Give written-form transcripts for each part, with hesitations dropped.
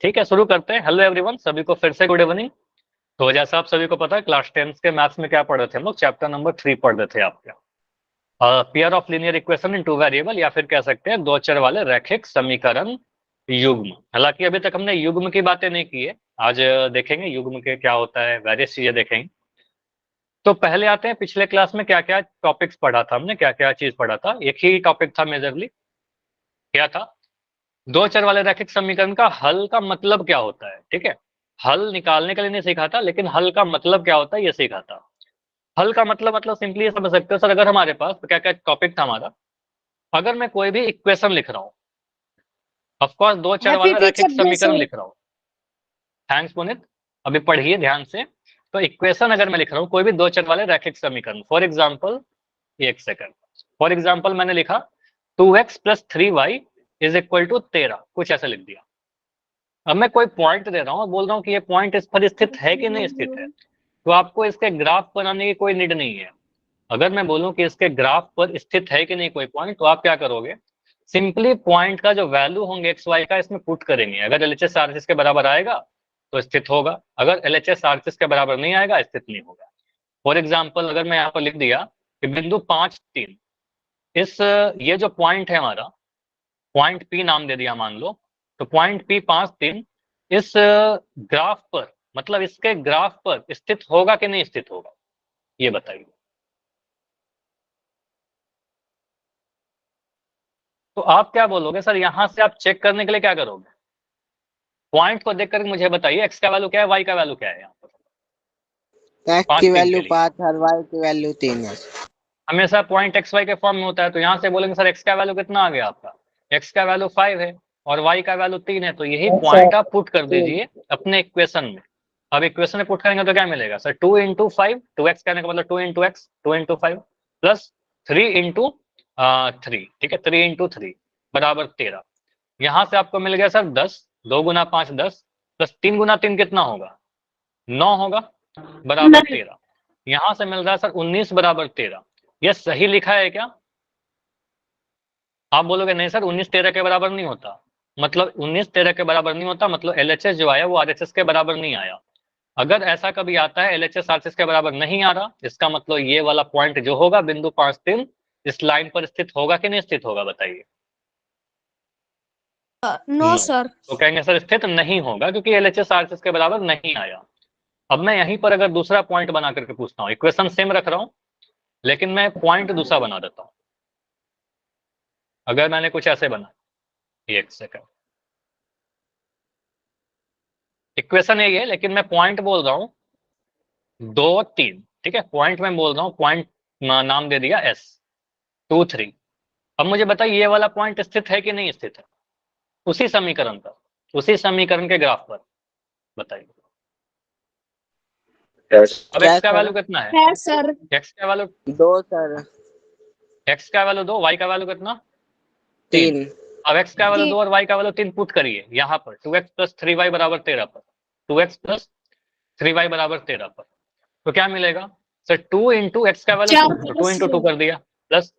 ठीक है, शुरू करते हैं। हेलो एवरीवन, सभी को फिर से गुड इवनिंग। तो जैसा आप सभी को पता है, क्लास 10 के मैथ्स में क्या पढ़ रहे थे हम लोग, चैप्टर नंबर 3 पढ़ रहे थे आपके, pair of linear equation in two variable, या फिर कह सकते हैं दो चर वाले रैखिक समीकरण युग्म। हालांकि अभी तक हमने युग्म की बातें नहीं की है, आज देखेंगे युग्म के क्या होता है, वेरियस चीजें देखेंगे। तो पहले आते हैं, पिछले क्लास में क्या क्या टॉपिक्स पढ़ा था हमने, क्या क्या चीज पढ़ा था। एक ही टॉपिक था मेजरली, क्या था, दो चर वाले रैखिक समीकरण का हल का मतलब क्या होता है। ठीक है, हल निकालने के लिए नहीं सीखा था, लेकिन हल का मतलब क्या होता है ये सीखा था। हल का मतलब सिंपली ये समझ सकते हो सर, अगर हमारे पास, तो क्या क्या टॉपिक था हमारा, अगर मैं कोई भी इक्वेशन लिख रहा हूँ, ऑफकोर्स दो चर वाला रैखिक समीकरण लिख रहा हूँ। थैंक्स पुनित, अभी पढ़िए ध्यान से। तो इक्वेशन अगर मैं लिख रहा हूँ कोई भी दो चर वाले रैखिक समीकरण, फॉर एग्जाम्पल, एक सेकंड, फॉर एग्जाम्पल मैंने लिखा 2x + 3y = 13, कुछ ऐसा लिख दिया। अब मैं कोई पॉइंट दे रहा हूँ और बोल रहा हूँ कि ये पॉइंट इस पर स्थित है कि नहीं स्थित है, तो आपको इसके ग्राफ बनाने की कोई नीड नहीं है। अगर मैं बोलूं कि इसके ग्राफ पर स्थित है कि नहीं कोई पॉइंट, तो आप क्या करोगे, सिंपली पॉइंट का जो वैल्यू होंगे एक्स वाई का इसमें पुट करेंगे। अगर एलएचएस आरएचएस के बराबर आएगा तो स्थित होगा, अगर एलएचएस आरएचएस के बराबर नहीं आएगा स्थित नहीं होगा। फॉर एग्जाम्पल, अगर मैं यहाँ पर लिख दिया कि बिंदु 5, 3, इस ये जो पॉइंट है हमारा, पॉइंट पी नाम दे दिया मान लो, तो पॉइंट पी 5, 3 इस ग्राफ पर, मतलब इसके ग्राफ पर स्थित होगा कि नहीं स्थित होगा, ये बताइए। तो आप क्या बोलोगे सर, यहां से आप चेक करने के लिए क्या करोगे, पॉइंट को देख कर मुझे बताइए एक्स का वैल्यू क्या है, वाई का वैल्यू क्या है। यहाँ पर एक्स की वैल्यू 5 और वाई की वैल्यू 3 है। हमेशा पॉइंट एक्स वाई के फॉर्म में होता है, तो यहाँ से बोलेंगे सर एक्स का वैल्यू कितना आ गया आपका, एक्स का वैल्यू 5 है और वाई का वैल्यू 3 है, तो यही पॉइंट आप पुट कर दीजिए अपने इक्वेशन में। अब इक्वेशन में पुट करेंगे तो क्या मिलेगा सर, 2 × 5, 2x करने का मतलब 2 × x, 2 × 5 प्लस 3 × 3, ठीक है, 3 × 3 बराबर 13। यहां से आपको मिल गया सर 10, 2 × 5 10, प्लस 3 × 3 कितना होगा, 9 होगा, बराबर 13। यहां से मिल रहा है सर 19 बराबर 13। यह सही लिखा है क्या? आप बोलोगे नहीं सर 19 13 के बराबर नहीं होता, मतलब 19 13 के बराबर नहीं होता, मतलब एलएचएस जो आया वो आरएचएस के बराबर नहीं आया। अगर ऐसा कभी आता है एलएचएस आरएचएस के बराबर नहीं आ रहा, इसका मतलब ये वाला पॉइंट जो होगा बिंदु 5 3 इस लाइन पर स्थित होगा कि नहीं स्थित होगा, बताइए। No sir. तो कहेंगे सर स्थित नहीं होगा क्योंकि एलएचएस आरएचएस के बराबर नहीं आया। अब मैं यहीं पर अगर दूसरा पॉइंट बना करके पूछता हूँ, इक्वेशन सेम रख रहा हूं लेकिन मैं पॉइंट दूसरा बना देता हूं। अगर मैंने कुछ ऐसे बना, एक सेकंड, इक्वेशन यही है लेकिन मैं पॉइंट बोल रहा हूं 2 3, ठीक है, पॉइंट में बोल रहा हूं, पॉइंट नाम दे दिया S 2 3। अब मुझे बताइए ये वाला पॉइंट स्थित है कि नहीं स्थित है, उसी समीकरण पर, उसी समीकरण के ग्राफ पर, बताइए। अब x का वैल्यू कितना है सर, x का वैल्यू 2 सर, x का वैल्यू 2, y का वैल्यू कितना 3। अब x का वैल्यू 2 और y का वैल्यू 3 पुट करिए यहाँ पर, 2x + 3y = 13 पर, 2x + 3y = 13 पर, तो क्या मिलेगा सर, 2 × x का वैल्यू 2, तो 2 × 2 कर दिया, प्लस,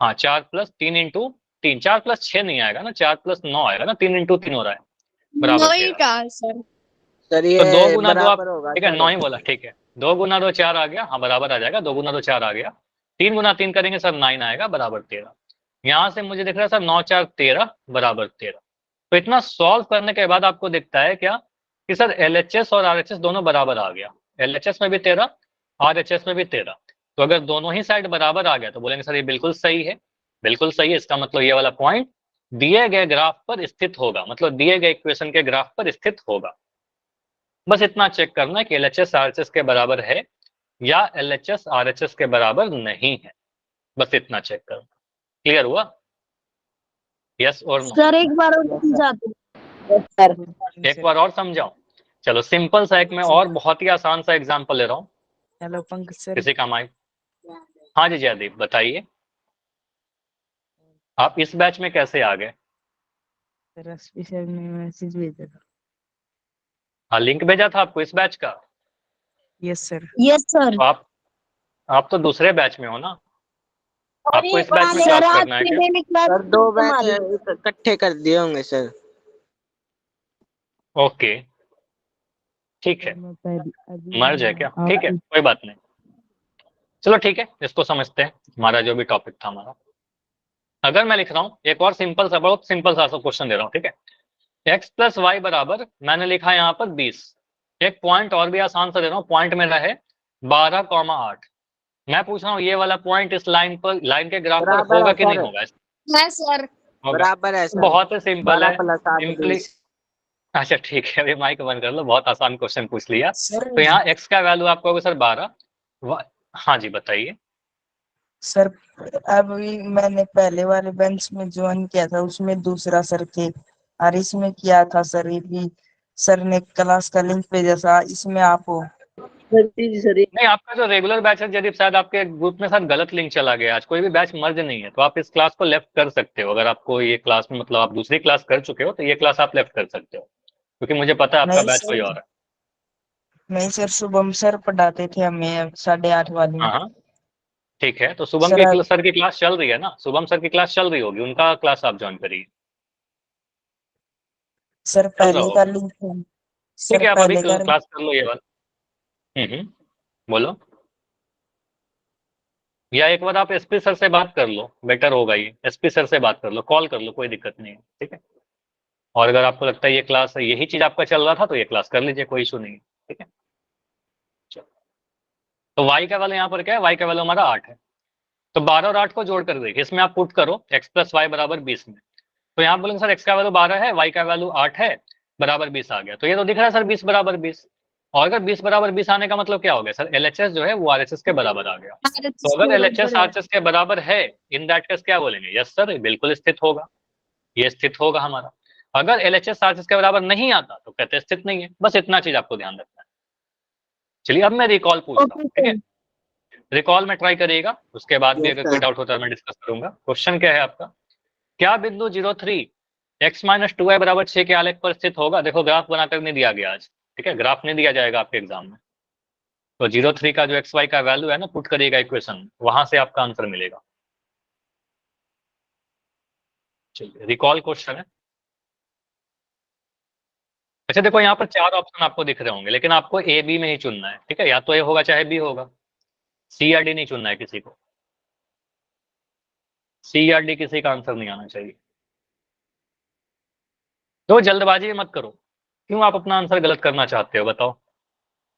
हाँ 4 + 3 × 3, 4 + 6 नहीं आएगा ना, 4 + 9 आएगा ना, 3 × 3 हो रहा है, बराबर 13। सर ये तो 2 × 2 आप, बराबर होगा ठीक है, सर। 9 ही बोला, ठीक है, 2 × 2 4 आ गया, हाँ बराबर आ जाएगा, 2 × 2 4 आ गया, 3 × 3 करेंगे सर 9 आएगा, बराबर 13। यहाँ से मुझे दिख रहा है सर 9 4 13 बराबर 13। तो इतना सॉल्व करने के बाद आपको दिखता है क्या कि सर एलएचएस और आरएचएस दोनों बराबर आ गया, एलएचएस में भी 13, आरएचएस में भी 13। तो अगर दोनों ही साइड बराबर आ गया तो बोलेंगे सर ये बिल्कुल सही है, बिल्कुल सही है, इसका मतलब ये वाला पॉइंट दिए गए ग्राफ पर स्थित होगा, मतलब दिए गए इक्वेशन के ग्राफ पर स्थित होगा। बस इतना चेक करना है कि एलएचएस आरएचएस के बराबर है या एलएचएस आरएचएस के बराबर नहीं है, बस इतना चेक करना। क्लियर हुआ? यस और नो? सर एक बार और समझा दो। एक बार और समझाऊं? चलो सिंपल सा एक मैं और बहुत ही आसान सा एग्जांपल ले रहा हूं। Hello Pankaj sir. किसी काम आए? हाँ जी जयदीप बताइए, आप इस बैच में कैसे आ गए? सर एसपी सर ने मैसेज भेजा था। हाँ लिंक भेजा था आपको इस बैच का? Yes sir. Yes sir. तो आप तो दूसरे बैच में हो ना, आपको इस बैच में क्लास करना है क्या? सर 2 बैच इकट्ठे कर दिए होंगे सर। ओके ठीक है, सर मैं पहले अभी मर्ज है क्या? आप ठीक है, कोई बात नहीं। चलो ठीक है, इसको समझते हैं, हमारा जो भी टॉपिक था हमारा। अगर मैं लिख रहा हूँ एक और सिंपल सा, बहुत सिंपल सा क्वेश्चन दे रहा हूँ, ठीक है। x प्लस वाई बराबर, मैंने लिखा है यहाँ पर 20। एक पॉइंट और भी आसान सा दे रहा हूँ, पॉइंट मेरा है 12,8। मैं पूछ रहा हूँ ये वाला पॉइंट इस लाइन पर, लाइन के ग्राफ पर बराबर होगा है कि नहीं सर, होगा? है सर। होगा। बराबर है सर। बहुत ही सिंपल 12 है, प्लस 8 सिंपली। 20। अच्छा ठीक है, अभी माइक बंद कर लो, बहुत आसान क्वेश्चन पूछ लिया। सर तो यहाँ x का वैल्यू आपको होगा सर 12। हाँ जी बताइए। सर अभी मैंने पहले वाले बेंच में ज्वाइन किया था, उसमें दूसरा सर थे और इसमें किया था सर, ये भी सर ने क्लास का लिंक भेजा था, इसमें आप हो। नहीं, आपका जो रेगुलर बैच है जदीप, शायद आपके ग्रुप में शायद गलत लिंक चला गया। आज कोई भी बैच मर्ज नहीं है, तो आप इस क्लास को लेफ्ट कर सकते हो। अगर आपको ये क्लास में, मतलब आप दूसरी क्लास कर चुके हो, तो ये क्लास आप लेफ्ट कर सकते हो, क्योंकि मुझे पता है आपका नहीं बैच कोई सर, और है। नहीं सर, शुभम सर पढ़ाते थे हमें 8:30 वाली में। हाँ हाँ ठीक है, तो शुभम सर के सर की क्लास चल रही है ना, शुभम सर की क्लास चल रही होगी, उनका क्लास आप ज्वाइन करिए। सर चल रहा पहले होगा, का लिंक है। ठीक सर है, आप अभी पहले का क्लास कर लो ये वाला। बोलो। या एक बार आप एसपी सर से बात कर लो, बेटर होगा ये। एसपी सर से बात कर लो, कॉल कर लो, कोई दिक्कत नहीं है, ठीक है। और अगर आपको लगता है ये क्लास, यही चीज आपका चल रहा था, तो ये क्लास कर लीजिए, कोई इशू नहीं है, ठीक है। चलो। तो y का वैल्यू यहाँ पर क्या है? y का वैल्यू हमारा 8 है। तो 12 और 8 को जोड़ कर देखिए, इसमें आप पुट करो x प्लस वाई बराबर 20 में। तो यहाँ बोलेंगे सर x का वैल्यू 12 है, y का वैल्यू 8 है, बराबर 20 आ गया। तो ये तो दिख रहा है सर 20 बराबर 20। और अगर 20 बराबर 20 आने का मतलब क्या हो गया सर? एलएचएस जो है वो आरएचएस के बराबर आ गया। तो अगर एलएचएस आरएचएस के बराबर है, इन दैट केस क्या बोलेंगे? यस सर, बिल्कुल स्थित होगा, ये स्थित होगा हमारा। अगर एलएचएस आरएचएस के बराबर नहीं आता, तो कहते हैं स्थित नहीं है। बस इतना चीज आपको ध्यान रखना है। चलिए अब मैं रिकॉल पूछता हूँ, ओके ठीक है। सर। रिकॉल में ट्राई करिएगा, उसके बाद भी यस अगर कोई सर। डाउट होता है मैं डिस्कस करूंगा। क्वेश्चन क्या है आपका? क्या बिंदु 03 x माइनस 2y बराबर 6 के आलेख पर स्थित होगा? देखो ग्राफ बनाकर नहीं दिया गया आज, ठीक है, ग्राफ नहीं दिया जाएगा आपके एग्जाम में। तो 03 का जो एक्स वाई का वैल्यू है ना, पुट करिएगा इक्वेशन, वहां से आपका आंसर मिलेगा। चलिए रिकॉल क्वेश्चन है। अच्छा देखो, यहाँ पर 4 ऑप्शन आपको दिख रहे होंगे, लेकिन आपको ए बी में ही चुनना है, ठीक है। या तो ए होगा चाहे बी होगा, सी या डी नहीं चुनना है किसी को। सी या डी किसी का आंसर नहीं आना चाहिए। तो जल्दबाजी मत करो। क्यों आप अपना आंसर गलत करना चाहते हो बताओ?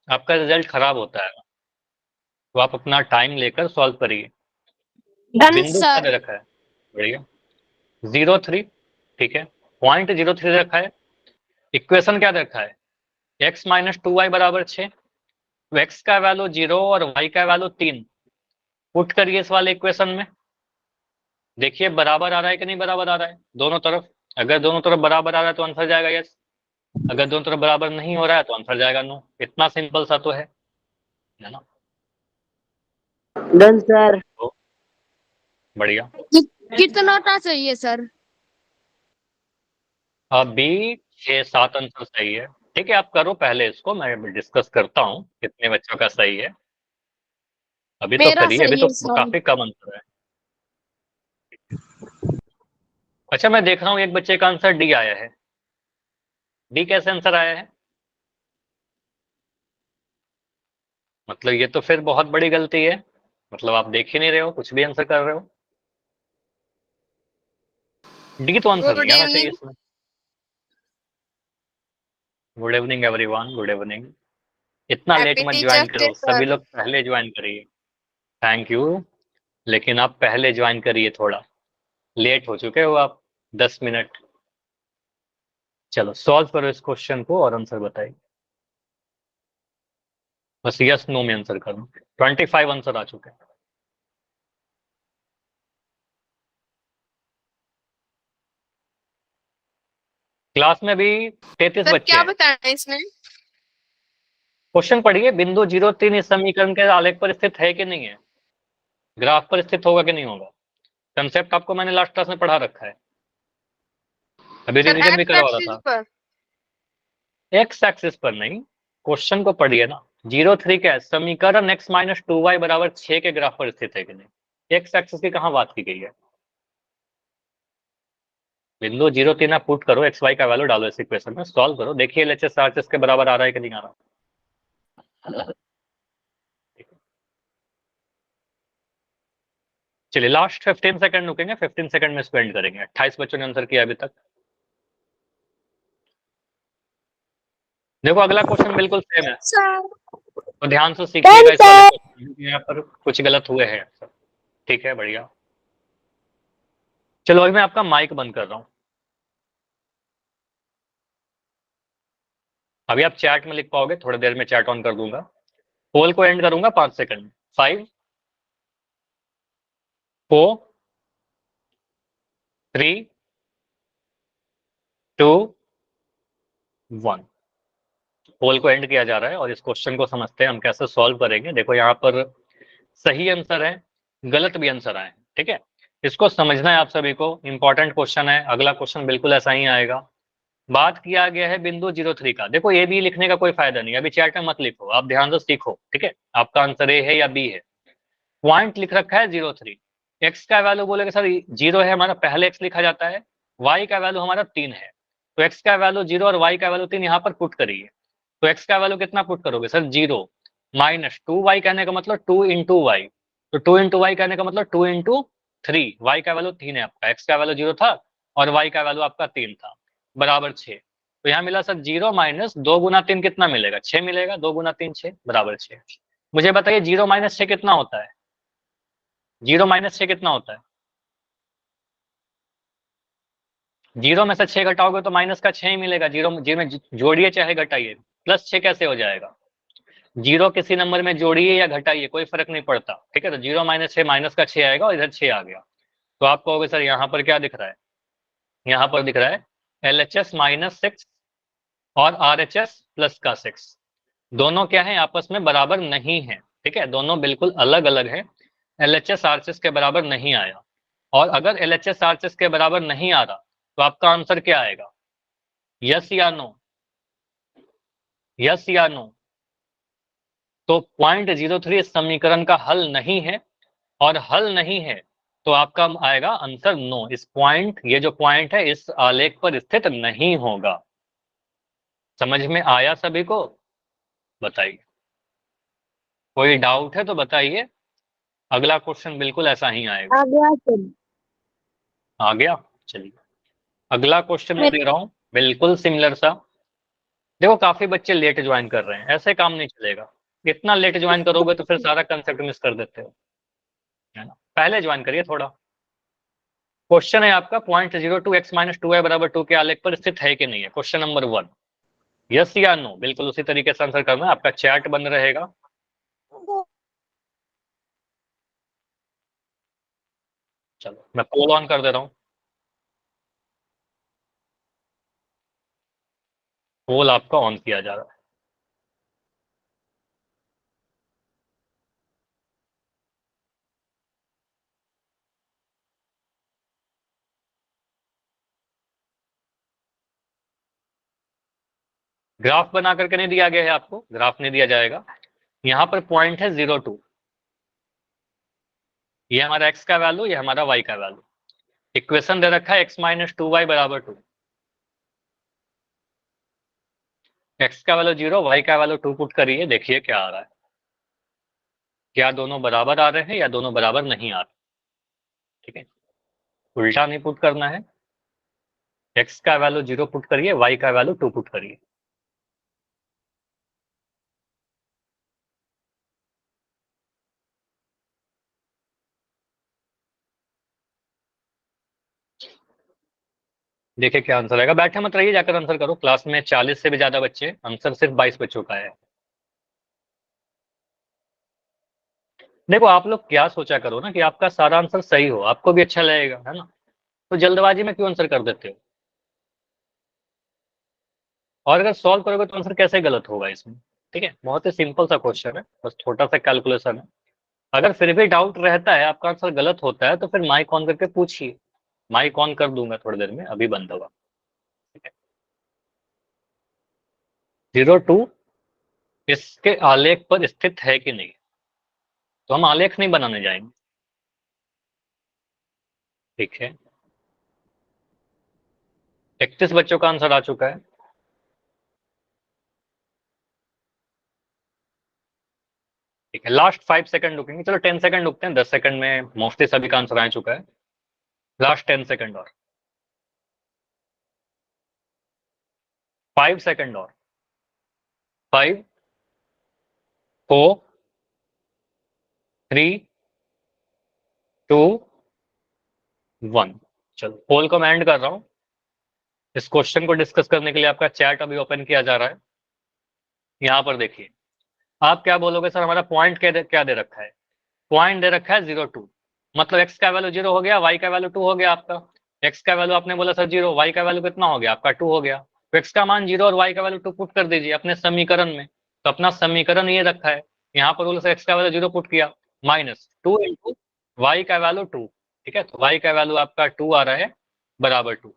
आपका रिजल्ट खराब होता है ना। तो आप अपना टाइम लेकर सॉल्व करिए। डन बिंदु क्या दे सर। रखा है? बढ़िया, 03, ठीक है, पॉइंट 03 दे रखा है। इक्वेशन क्या दे रखा है? x माइनस 2y बराबर 6। तो x का वैल्यू 0 और y का वैल्यू 3। पुट करिए इस वाले इक्वेशन में, देखिए बराबर आ रहा है कि नहीं बराबर आ रहा है दोनों तरफ। अगर दोनों तरफ बराबर आ रहा है तो आंसर जाएगा यस। अगर दोनों तरफ बराबर नहीं हो रहा है तो आंसर जाएगा नो। इतना सिंपल सा तो है ना। Done sir. तो बढ़िया। कितना टा चाहिए सर? अभी 6-7 आंसर सही है, ठीक है। आप करो पहले इसको, मैं डिस्कस करता हूँ कितने बच्चों का सही है। अभी तो मेरा करिए, अभी सही तो है सर। काफी कम आंसर है। अच्छा मैं देख रहा हूँ एक बच्चे का आंसर डी आया है। डी कैसे आंसर आया है? मतलब ये तो फिर बहुत बड़ी गलती है। मतलब आप देख ही नहीं रहे हो, कुछ भी आंसर कर रहे हो। डी तो आंसर गुड नहीं आना चाहिए इवनिंग। इसमें। Good evening everyone, good evening. इतना लेट हैप्पी मत ज्वाइन टीचर्स डे करो, सभी सर। लोग पहले ज्वाइन करिए। थैंक यू, लेकिन आप पहले ज्वाइन करिए, थोड़ा लेट हो चुके हो आप, 10 मिनट। चलो सॉल्व करो इस क्वेश्चन को और आंसर बताइए। बस यस नो में आंसर करो। 25 आंसर आ चुके हैं। क्लास में भी 33 सर बच्चे क्या हैं। बताना है इसमें? क्वेश्चन पढ़िए, बिंदु 03 इस समीकरण के आलेख पर स्थित है कि नहीं है? ग्राफ पर स्थित होगा कि नहीं होगा? कंसेप्ट आपको मैंने लास्ट क्लास में पढ़ा रखा है, अभी सर रिवीजन भी एक्स करवा रहा एक्सिस था। पर। एक्स एक्सिस पर नहीं, क्वेश्चन को पढ़िए ना। 03 क्या है? समीकरण x माइनस 2y बराबर 6 के ग्राफ पर स्थित है कि नहीं। एक्स एक्सिस की कहाँ बात की गई है? बिंदु 0 3 आप पुट करो, एक्स वाई का वैल्यू डालो इस इक्वेशन में, सॉल्व करो, देखिए एलएचएस आरएचएस के बराबर आ रहा है कि नहीं आ रहा। चलिए लास्ट 15 सेकंड रुकेंगे, 15 सेकंड में इसको एंड करेंगे। 28 बच्चों ने आंसर किया अभी तक। देखो अगला क्वेश्चन बिल्कुल सेम है, सर तो ध्यान से सीखिएगा इस वाले क्वेश्चन, यहाँ पर कुछ गलत हुए हैं। ठीक है, बढ़िया। चलो अभी मैं आपका माइक बंद कर रहा हूं। अभी आप चैट में लिख पाओगे, थोड़ी देर में चैट ऑन कर दूंगा। पोल को एंड करूंगा 5 सेकंड। 5 4 3 2 1। पोल को एंड किया जा रहा है और इस क्वेश्चन को समझते हैं हम कैसे सॉल्व करेंगे। देखो यहाँ पर सही आंसर है, गलत भी आंसर आए, ठीक है। इसको समझना है आप सभी को, इंपॉर्टेंट क्वेश्चन है। अगला क्वेश्चन बिल्कुल ऐसा ही आएगा। बात किया गया है बिंदु 03 का। देखो ये भी लिखने का कोई फायदा नहीं, अभी चैट में मत लिखो, आप ध्यान से सीखो, ठीक है। आपका आंसर ए है या बी है। पॉइंट लिख रखा है 03। एक्स का वैल्यू बोलेगा सर 0 है हमारा, पहले एक्स लिखा जाता है। वाई का वैल्यू हमारा 3 है, तो एक्स का वैल्यू 0 और वाई का वैल्यू 3 यहाँ पर पुट करिए। तो एक्स का वैल्यू कितना पुट करोगे सर 0 माइनस 2y कहने का मतलब 2 इंटू वाई, तो 2 इंटू वाई कहने का मतलब 2 इंटू 3। वाई का वैल्यू 3 है आपका, एक्स का वैल्यू 0 था और वाई का वैल्यू आपका 3 था, बराबर 6। तो यहाँ मिला सर 0 माइनस 2 गुना 3 कितना मिलेगा, 6 मिलेगा। 2 गुना 3 6 बराबर 6। मुझे बताइए 0 माइनस 6 कितना होता है, 0 माइनस 6 कितना होता है। 0 में से 6 घटाओगे तो माइनस का 6 ही मिलेगा। 0 में जोड़िए चाहे घटाइए, प्लस 6 कैसे हो जाएगा। 0 किसी नंबर में जोड़िए या घटाइए कोई फर्क नहीं पड़ता, ठीक है। तो 0 माइनस 6 माइनस का 6 आएगा और इधर 6 आ गया। तो आप कहोगे सर यहाँ पर क्या दिख रहा है, यहाँ पर दिख रहा है LHS माइनस 6 और RHS प्लस का 6। दोनों क्या है, आपस में बराबर नहीं है, ठीक है। दोनों बिल्कुल अलग अलग है। LHS RHS के बराबर नहीं आया, और अगर LHS RHS के बराबर नहीं आ रहा तो आपका आंसर क्या आएगा, यस या नो, यस या नो। तो 0.03 इस समीकरण का हल नहीं है, और हल नहीं है तो आपका आएगा आंसर नो। इस पॉइंट, ये जो पॉइंट है इस आलेख पर स्थित नहीं होगा। समझ में आया सभी को, बताइए। कोई डाउट है तो बताइए। अगला क्वेश्चन बिल्कुल ऐसा ही आएगा। आ गया सर। आ गया, चलिए अगला क्वेश्चन मैं दे रहा हूं, बिल्कुल सिमिलर सा। देखो काफी बच्चे लेट ज्वाइन कर रहे हैं, ऐसे काम नहीं चलेगा। इतना लेट ज्वाइन करोगे तो फिर सारा कंसेप्ट मिस कर देते हो, है ना। पहले ज्वाइन करिए थोड़ा। क्वेश्चन है आपका 0.02 x माइनस 2y बराबर 2 के आलेख पर स्थित है कि नहीं है, क्वेश्चन नंबर 1। यस या नो, बिल्कुल उसी तरीके से आंसर करना है। आपका चैट बंद रहेगा। चलो मैं पोल ऑन कर दे रहा हूँ। पोल आपका ऑन किया जा रहा है। ग्राफ बना करके नहीं दिया गया है आपको, ग्राफ नहीं दिया जाएगा। यहाँ पर पॉइंट है 0.2, ये हमारा x का वैल्यू, ये हमारा y का वैल्यू। इक्वेशन दे रखा है x माइनस 2y बराबर 2। x का वैल्यू 0, y का वैल्यू 2 पुट करिए, देखिए क्या आ रहा है। क्या दोनों बराबर आ रहे हैं या दोनों बराबर नहीं आ रहे, ठीक है। उल्टा नहीं पुट करना है। x का वैल्यू 0 पुट करिए, y का वैल्यू 2 पुट करिए। देखिए क्या आंसर आएगा। बैठे मत रहिए, जाकर आंसर करो। क्लास में 40 से भी ज्यादा बच्चे, आंसर सिर्फ 22 बच्चों का है। देखो आप लोग क्या सोचा करो ना कि आपका सारा आंसर सही हो, आपको भी अच्छा लगेगा, है ना। तो जल्दबाजी में क्यों आंसर कर देते हो, और अगर सॉल्व करोगे तो आंसर कैसे गलत होगा इसमें, ठीक है। बहुत ही सिंपल सा क्वेश्चन है, बस छोटा सा कैलकुलेशन है। अगर फिर भी डाउट रहता है, आपका आंसर गलत होता है, तो फिर माइक ऑन करके पूछिए। माइक ऑन कर दूंगा थोड़ी देर में, अभी बंद होगा, ठीक है। 0.2 इसके आलेख पर स्थित है कि नहीं, तो हम आलेख नहीं बनाने जाएंगे, ठीक है। 31 बच्चों का आंसर आ चुका है। ठीक है, लास्ट 5 सेकंड रुकेंगे, चलो 10 सेकंड रुकते हैं, 10 सेकंड में मोस्टली सभी का आंसर आ चुका है। लास्ट 10 सेकंड और 5 सेकंड और 5 4 3 2 1। चलो पोल को मैं एंड कर रहा हूं। इस क्वेश्चन को डिस्कस करने के लिए आपका चैट अभी ओपन किया जा रहा है। यहां पर देखिए, आप क्या बोलोगे सर, हमारा पॉइंट क्या दे रखा है? पॉइंट दे रखा है 0 2, मतलब एक्स का वैल्यू 0 हो गया, वाई का वैल्यू 2 हो गया आपका। एक्स का वैल्यू आपने बोला सर 0, वाई का वैल्यू कितना हो गया आपका 2 हो गया, तो एक्स का मान 0 और वाई का वैल्यू 2 पुट कर दीजिए अपने समीकरण में। तो अपना समीकरण ये रखा है, यहाँ पर बोला सर एक्स का वैल्यू 0 पुट किया, -2 इंटू वाई का वैल्यू 2। ठीक है, तो वाई का वैल्यू आपका 2 आ रहा है, बराबर 2।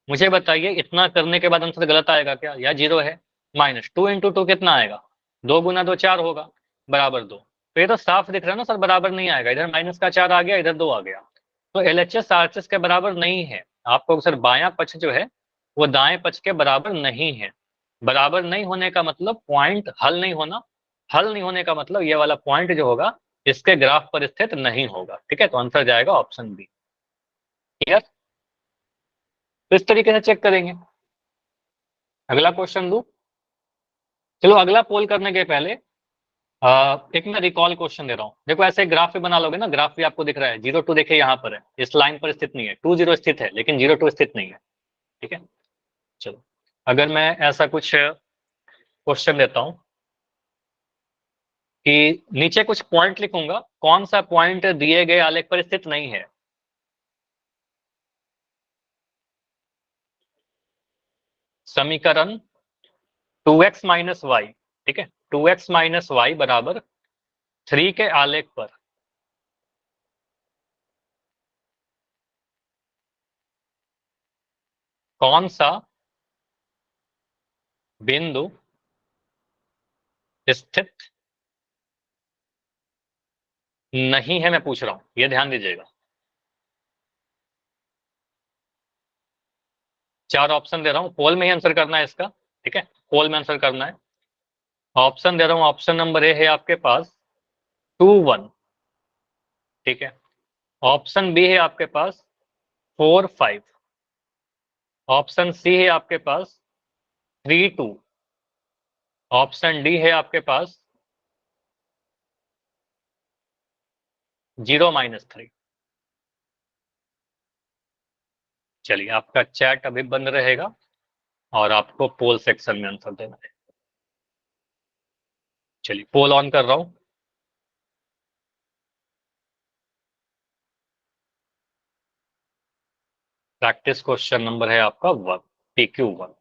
मुझे बताइए इतना करने के बाद आंसर गलत आएगा क्या, या 0 है? -2 इंटू 2 कितना आएगा? 2 गुना 2 4 होगा, बराबर 2। तो ये तो साफ दिख रहा है ना सर, बराबर नहीं आएगा, इधर माइनस का 4 आ गया, इधर 2 आ गया, तो एलएचएस आरएचएस के बराबर नहीं है। आपको सर बायां पक्ष जो है वो दाएं पक्ष के बराबर नहीं है। बराबर नहीं होने का मतलब पॉइंट हल नहीं होना, हल नहीं होने का मतलब ये वाला पॉइंट जो होगा इसके ग्राफ पर स्थित नहीं होगा। ठीक है, तो आंसर जाएगा ऑप्शन बी। क्लियर? तो इस तरीके से चेक करेंगे। अगला क्वेश्चन दू? चलो अगला पोल करने के पहले एक मैं रिकॉल क्वेश्चन दे रहा हूँ। देखो ऐसे ग्राफ पे बना लोगे ना, ग्राफ भी आपको दिख रहा है, 0 2 देखिए यहाँ पर है, इस लाइन पर स्थित नहीं है, 2 0 स्थित है लेकिन 0 2 स्थित नहीं है। ठीक है, चलो अगर मैं ऐसा कुछ क्वेश्चन देता हूँ कि नीचे कुछ पॉइंट लिखूंगा, कौन सा पॉइंट दिए गए आलेख पर स्थित नहीं है? समीकरण 2x माइनस वाई, ठीक है, 2x माइनस वाई बराबर 3 के आलेख पर कौन सा बिंदु स्थित नहीं है, मैं पूछ रहा हूं, ये ध्यान दीजिएगा। 4 ऑप्शन दे रहा हूं, पोल में ही आंसर करना है इसका। ठीक है, पोल में आंसर करना है। ऑप्शन दे रहा हूं, ऑप्शन नंबर ए है आपके पास 2 1, ठीक है। ऑप्शन बी है आपके पास 4 5, ऑप्शन सी है आपके पास 3 2, ऑप्शन डी है आपके पास 0 -3। चलिए आपका चैट अभी बंद रहेगा और आपको पोल सेक्शन में आंसर देना है। चलिए पोल ऑन कर रहा हूं। प्रैक्टिस क्वेश्चन नंबर है आपका 1, PQ1।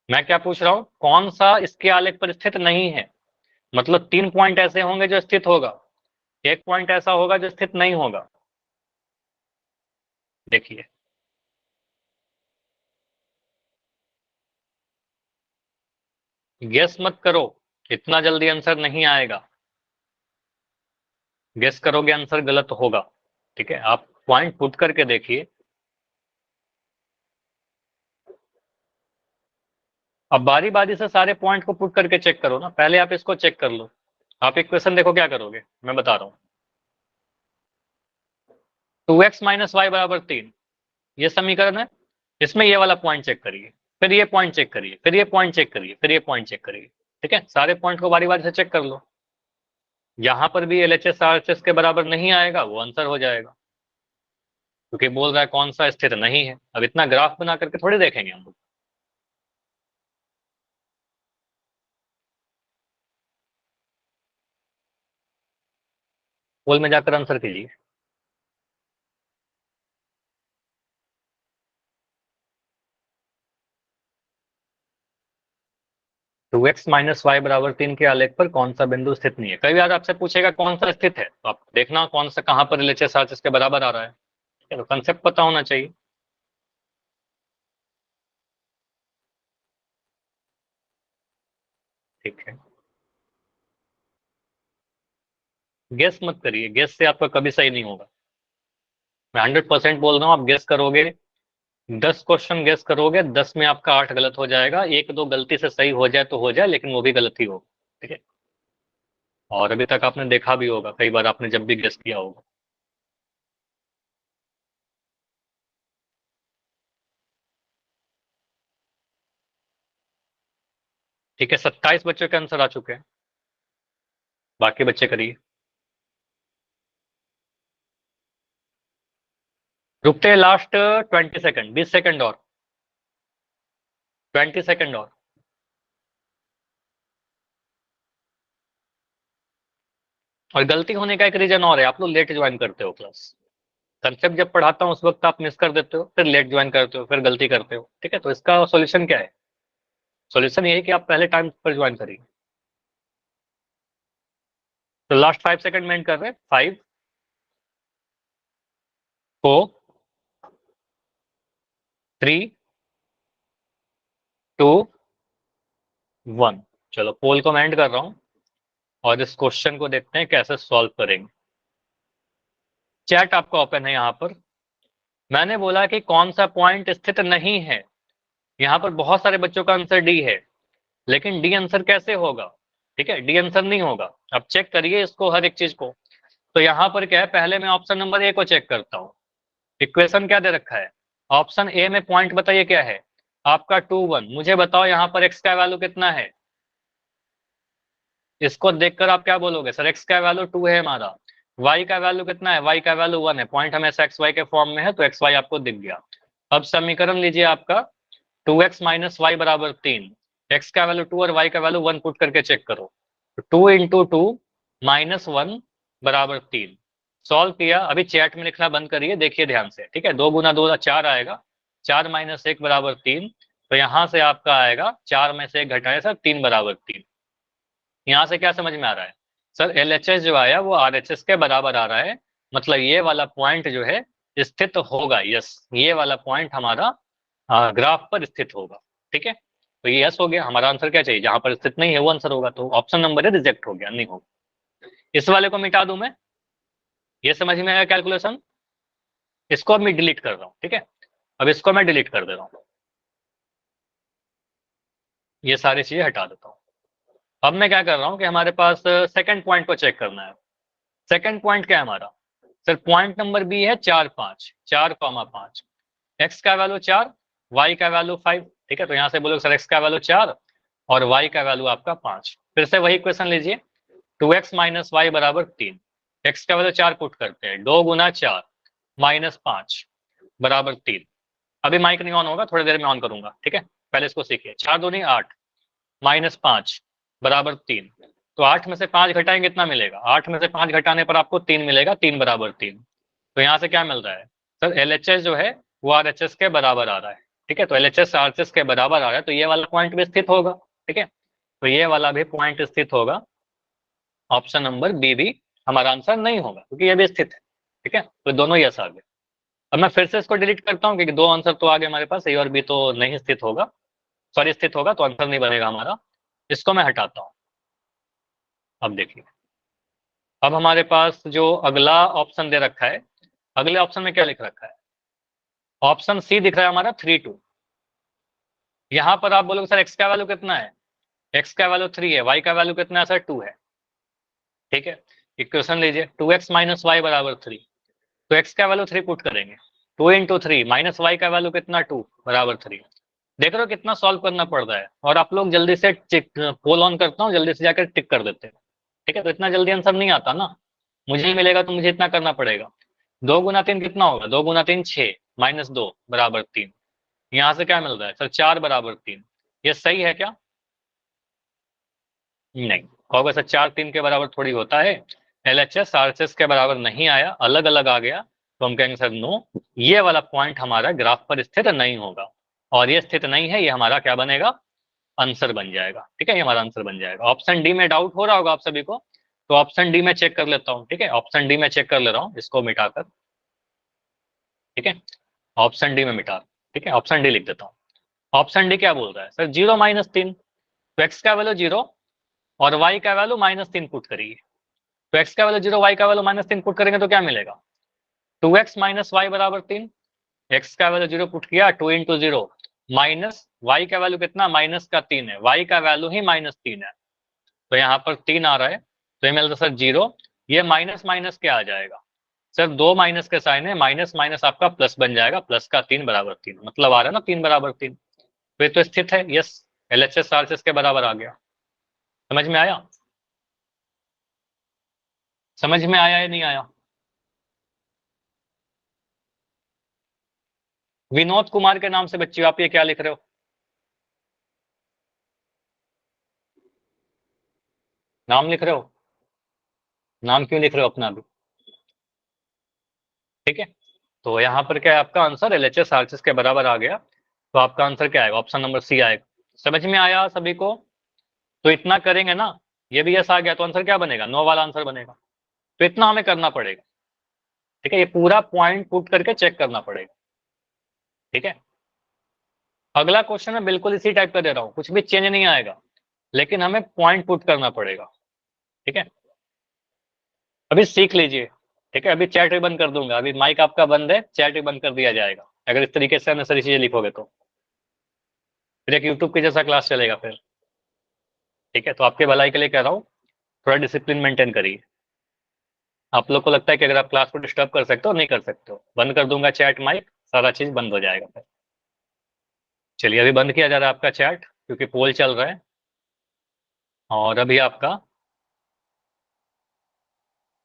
मैं क्या पूछ रहा हूं, कौन सा इसके आलेख पर स्थित नहीं है? मतलब 3 पॉइंट ऐसे होंगे जो स्थित होगा, 1 पॉइंट ऐसा होगा जो स्थित नहीं होगा। देखिए गेस मत करो, इतना जल्दी आंसर नहीं आएगा, गेस करोगे आंसर गलत होगा। ठीक है, आप पॉइंट पुट करके देखिए। अब बारी बारी से सारे पॉइंट को पुट करके चेक करो ना, पहले आप इसको चेक कर लो। आप एक क्वेश्चन देखो क्या करोगे, मैं बता रहा हूं। 2x माइनस वाई बराबर 3, ये समीकरण है, इसमें ये वाला पॉइंट चेक करिए, फिर ये पॉइंट चेक करिए, फिर ये पॉइंट चेक करिए, फिर ये पॉइंट चेक करिए। ठीक है, सारे पॉइंट को बारी बारी से चेक कर लो। यहां पर भी एलएचएस आरएचएस के बराबर नहीं आएगा, वो आंसर हो जाएगा, क्योंकि बोल रहा है कौन सा स्थिर नहीं है। अब इतना ग्राफ बना करके थोड़ी देखेंगे हम लोग। पोल में जाकर आंसर कीजिए। 2x माइनस वाई बराबर 3 के आलेख पर कौन सा बिंदु स्थित नहीं है? कई बार आपसे पूछेगा कौन सा स्थित है, तो आप देखना कौन सा कहां पर एलएचएस आरएचएस के बराबर आ रहा है। ठीक है, तो कंसेप्ट पता होना चाहिए। ठीक है, गेस मत करिए, गेस से आपका कभी सही नहीं होगा। मैं 100% बोल रहा हूँ, आप गेस करोगे, 10 क्वेश्चन गेस करोगे, 10 में आपका 8 गलत हो जाएगा, एक दो गलती से सही हो जाए तो हो जाए, लेकिन वो भी गलत ही होगा, ठीक है। और अभी तक आपने देखा भी होगा, कई बार आपने जब भी गेस किया होगा। ठीक है, 27 बच्चों के आंसर आ चुके हैं, बाकी बच्चे करिए। रुकते हैं लास्ट 20 सेकंड, 20 सेकंड और, 20 सेकंड और। और गलती होने का एक रीजन और है, आप लोग लेट ज्वाइन करते हो क्लास। कंसेप्ट जब पढ़ाता हूँ उस वक्त आप मिस कर देते हो, फिर लेट ज्वाइन करते हो, फिर गलती करते हो, ठीक है। तो इसका सॉल्यूशन क्या है? सॉल्यूशन ये है कि आप पहले टाइम पर ज्वाइन करिए। तो लास्ट 5 सेकंड में एंड कर रहे हैं, 5 4 3 2 1। चलो पोल को मैं एंड कर रहा हूँ और इस क्वेश्चन को देखते हैं कैसे सॉल्व करेंगे। चैट आपका ओपन है यहाँ पर। मैंने बोला कि कौन सा पॉइंट स्थित नहीं है। यहाँ पर बहुत सारे बच्चों का आंसर डी है, लेकिन डी आंसर कैसे होगा? ठीक है, डी आंसर नहीं होगा। अब चेक करिए इसको, हर एक चीज को। तो यहाँ पर क्या है, पहले मैं ऑप्शन नंबर ए को चेक करता हूँ। इक्वेशन क्या दे रखा है? ऑप्शन ए में पॉइंट बताइए क्या है आपका 2 1। मुझे बताओ यहाँ पर एक्स का वैल्यू कितना है? इसको देखकर आप क्या बोलोगे? सर एक्स का वैल्यू 2 है हमारा। वाई का वैल्यू कितना है? वाई का वैल्यू 1 है। पॉइंट हमेशा एक्स वाई के फॉर्म में है, तो एक्स वाई आपको दिख गया। अब समीकरण लीजिए आपका 2x माइनस वाई बराबर 3। एक्स का वैल्यू 2 और वाई का वैल्यू 1 पुट करके चेक करो। 2 इंटू 2 माइनस 1 बराबर 3। सॉल्व किया। अभी चैट में लिखना बंद करिए, देखिए ध्यान से, ठीक है। 2 गुना 2 4 आएगा, 4 माइनस 1 बराबर 3। तो यहाँ से आपका आएगा 4 में से 1 घटाए सर 3 बराबर 3। यहाँ से क्या समझ में आ रहा है? सर LHS जो आया वो RHS के बराबर आ रहा है, मतलब ये वाला पॉइंट जो है स्थित होगा। यस, ये वाला पॉइंट हमारा ग्राफ पर स्थित होगा, ठीक है। तो ये यस हो गया। हमारा आंसर क्या चाहिए? जहां पर स्थित नहीं है वो आंसर होगा, तो ऑप्शन नंबर है रिजेक्ट हो गया, नहीं होगा। इस वाले को मिटा दूं मैं, ये समझ में आया कैलकुलेशन? इसको अब मैं डिलीट कर रहा हूँ, ठीक है। अब इसको मैं डिलीट कर दे रहा हूँ, ये सारी चीजें हटा देता हूँ। अब मैं क्या कर रहा हूँ कि हमारे पास सेकंड पॉइंट को चेक करना है। सेकंड पॉइंट क्या है हमारा? सर पॉइंट नंबर बी है 4 5, 4,5। एक्स का वैल्यू 4, वाई का वैल्यू 5, ठीक है। तो यहाँ से बोलोगे सर एक्स का वैल्यू 4 और वाई का वैल्यू आपका 5। फिर से वही क्वेश्चन लीजिए, 2x माइनस वाई बराबर 3। एक्स का वैल्यू 4 पुट करते हैं, 2 गुना 4 माइनस 5 बराबर 3। अभी माइक नहीं ऑन होगा, थोड़ी देर में ऑन करूंगा, ठीक है। पहले इसको सीखिए। 4 दूनी 8 माइनस 5 बराबर 3। तो 8 में से 5 घटाएंगे कितना मिलेगा? 8 में से 5 घटाने पर आपको 3 मिलेगा, 3 बराबर 3। तो यहाँ से क्या मिल रहा है? सर LHS जो है वो RHS के बराबर आ रहा है, ठीक है। तो LHS RHS के बराबर आ रहा है, तो ये वाला पॉइंट भी स्थित होगा, ठीक है। तो ये वाला भी पॉइंट स्थित होगा। ऑप्शन नंबर बी भी हमारा आंसर नहीं होगा, क्योंकि ये भी स्थित है, ठीक है। तो दोनों यस आ गए। अब मैं फिर से इसको डिलीट करता हूँ, क्योंकि 2 आंसर तो आ गए हमारे पास, ए और बी तो नहीं स्थित होगा, सॉरी स्थित होगा, तो आंसर नहीं बनेगा हमारा। इसको मैं हटाता हूँ। अब देखिए, अब हमारे पास जो अगला ऑप्शन दे रखा है, अगले ऑप्शन में क्या लिख रखा है? ऑप्शन सी दिख रहा है हमारा 3 2। यहाँ पर आप बोलोगे सर एक्स का वैल्यू कितना है? एक्स का वैल्यू 3 है, वाई का वैल्यू कितना है? सर 2 है, ठीक है। इक्वेशन लीजिए, 2x माइनस वाई बराबर 3। तो एक्स का वैल्यू 3 पुट करेंगे, 2 इंटू 3 माइनस वाई का वैल्यू कितना? 2 बराबर 3। देख रहे हो कितना सॉल्व करना पड़ रहा है, और आप लोग जल्दी से पोल ऑन करता हूँ, जल्दी से जाकर टिक कर देते हैं, ठीक है। तो इतना जल्दी आंसर नहीं आता ना, मुझे ही मिलेगा तो मुझे इतना करना पड़ेगा। 2 गुना 3 कितना होगा? 2 गुना 3 6 माइनस 2 बराबर 3। यहाँ से क्या मिल रहा है? सर 4 बराबर 3। ये सही है क्या? नहीं होगा सर, 4 3 के बराबर थोड़ी होता है। LHS RHS के बराबर नहीं आया, अलग अलग आ गया, तो हम कहेंगे सर नो, ये वाला पॉइंट हमारा ग्राफ पर स्थित नहीं होगा। और ये स्थित नहीं है, ये हमारा क्या बनेगा? आंसर बन जाएगा, ठीक है। ये हमारा आंसर बन जाएगा। ऑप्शन डी में डाउट हो रहा होगा आप सभी को, तो ऑप्शन डी में चेक कर लेता हूँ, ठीक है। ऑप्शन डी में चेक कर ले रहा हूँ, इसको मिटाकर, ठीक है। ऑप्शन डी में मिटा, ठीक है, ऑप्शन डी लिख देता हूँ। ऑप्शन डी क्या बोल रहा है? Sir 0 minus 3। तो एक्स का वैल्यू 0 और वाई का वैल्यू -3 पुट करिए। तो एक्स का वैल्यू 0, वाई का वैल्यू -3 पुट करेंगे तो क्या मिलेगा? 2x माइनस वाई बराबर 3, x का वैल्यू 0 पुट किया, 2 इंटू 0 माइनस y का वैल्यू कितना, माइनस का 3 है, y का वैल्यू ही -3 है, तो यहाँ पर 3 आ रहा है, तो ये मिलता सर 0, ये माइनस माइनस क्या आ जाएगा सर, 2 माइनस के साइन है, माइनस माइनस आपका प्लस बन जाएगा, प्लस का 3 बराबर 3, मतलब आ रहा है ना 3 बराबर 3, तो ये तो स्थित है, यस LHS RHS के बराबर आ गया। समझ में आया, समझ में आया या नहीं आया? विनोद कुमार के नाम से बच्चियों आप ये क्या लिख रहे हो, नाम लिख रहे हो, नाम क्यों लिख रहे हो अपना भी? ठीक है, तो यहाँ पर क्या है आपका आंसर LHS RHS के बराबर आ गया, तो आपका आंसर क्या आएगा, ऑप्शन नंबर सी आएगा। समझ में आया सभी को? तो इतना करेंगे ना, ये भी यस आ गया, तो आंसर क्या बनेगा, नो वाला आंसर बनेगा, तो इतना हमें करना पड़ेगा। ठीक है, ये पूरा पॉइंट पुट करके चेक करना पड़ेगा। ठीक है, अगला क्वेश्चन मैं बिल्कुल इसी टाइप का दे रहा हूँ, कुछ भी चेंज नहीं आएगा, लेकिन हमें पॉइंट पुट करना पड़ेगा। ठीक है, अभी सीख लीजिए। ठीक है, अभी चैट भी बंद कर दूंगा, अभी माइक आपका बंद है, चैट भी बंद कर दिया जाएगा अगर इस तरीके से अननेसेसरी चीजें लिखोगे तो, फिर एक यूट्यूब की जैसा क्लास चलेगा फिर। ठीक है, तो आपके भलाई के लिए कह रहा हूँ, थोड़ा डिसिप्लिन मेंटेन करिए। आप लोग को लगता है कि अगर आप क्लास को डिस्टर्ब कर सकते हो, नहीं कर सकते हो, बंद कर दूंगा चैट माइक, सारा चीज बंद हो जाएगा फिर। चलिए अभी बंद किया जा रहा है आपका चैट, क्योंकि पोल चल रहा है, और अभी आपका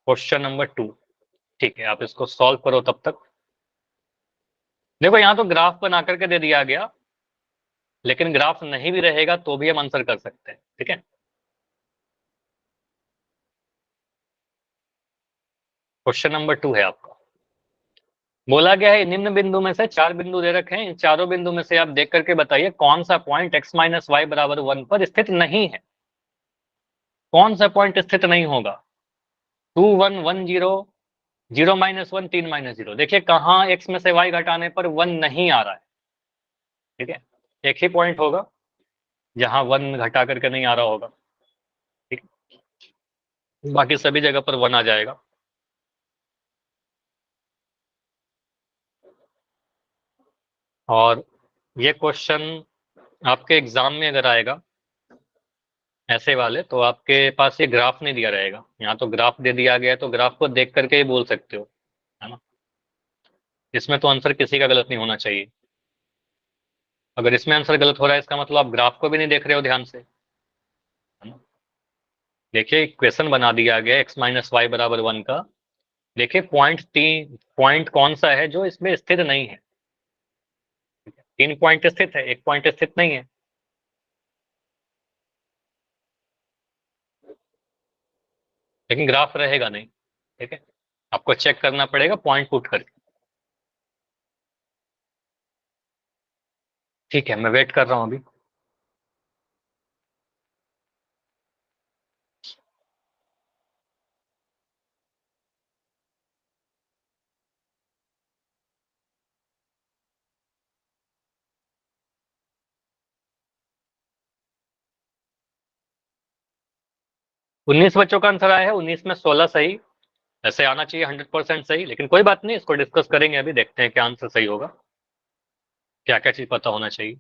क्वेश्चन नंबर 2। ठीक है, आप इसको सॉल्व करो तब तक। देखो यहाँ तो ग्राफ बना करके दे दिया गया, लेकिन ग्राफ नहीं भी रहेगा तो भी हम आंसर कर सकते हैं। ठीक है, क्वेश्चन नंबर 2 है आपका, बोला गया है निम्न बिंदु में से 4 बिंदु दे रखे हैं, इन चारों बिंदु में से आप देख करके बताइए कौन सा पॉइंट x माइनस वाई बराबर 1 पर स्थित नहीं है। कौन सा पॉइंट स्थित नहीं होगा, 2 1 1 0 0 -1 3 -0, देखिए कहाँ x में से y घटाने पर 1 नहीं आ रहा है। ठीक है, एक ही पॉइंट होगा जहां 1 घटा करके नहीं आ रहा होगा। ठीक, बाकी सभी जगह पर 1 आ जाएगा। और ये क्वेश्चन आपके एग्जाम में अगर आएगा ऐसे वाले, तो आपके पास ये ग्राफ नहीं दिया रहेगा, यहाँ तो ग्राफ दे दिया गया है, तो ग्राफ को देख करके ही बोल सकते हो, है ना। इसमें तो आंसर किसी का गलत नहीं होना चाहिए। अगर इसमें आंसर गलत हो रहा है, इसका मतलब आप ग्राफ को भी नहीं देख रहे हो ध्यान से, है ना। देखिए क्वेश्चन बना दिया गया x माइनस वाई बराबर 1 का, देखिए पॉइंट कौन सा है जो इसमें स्थित नहीं है। 3 पॉइंट स्थित है, एक पॉइंट स्थित नहीं है। लेकिन ग्राफ रहेगा नहीं। ठीक है, आपको चेक करना पड़ेगा पॉइंट पुट करके। ठीक है, मैं वेट कर रहा हूँ अभी। उन्नीस बच्चों का आंसर आया है, 19 में 16 सही, ऐसे आना चाहिए 100% सही, लेकिन कोई बात नहीं, इसको डिस्कस करेंगे, अभी देखते हैं क्या आंसर सही होगा, क्या क्या चीज पता होना चाहिए।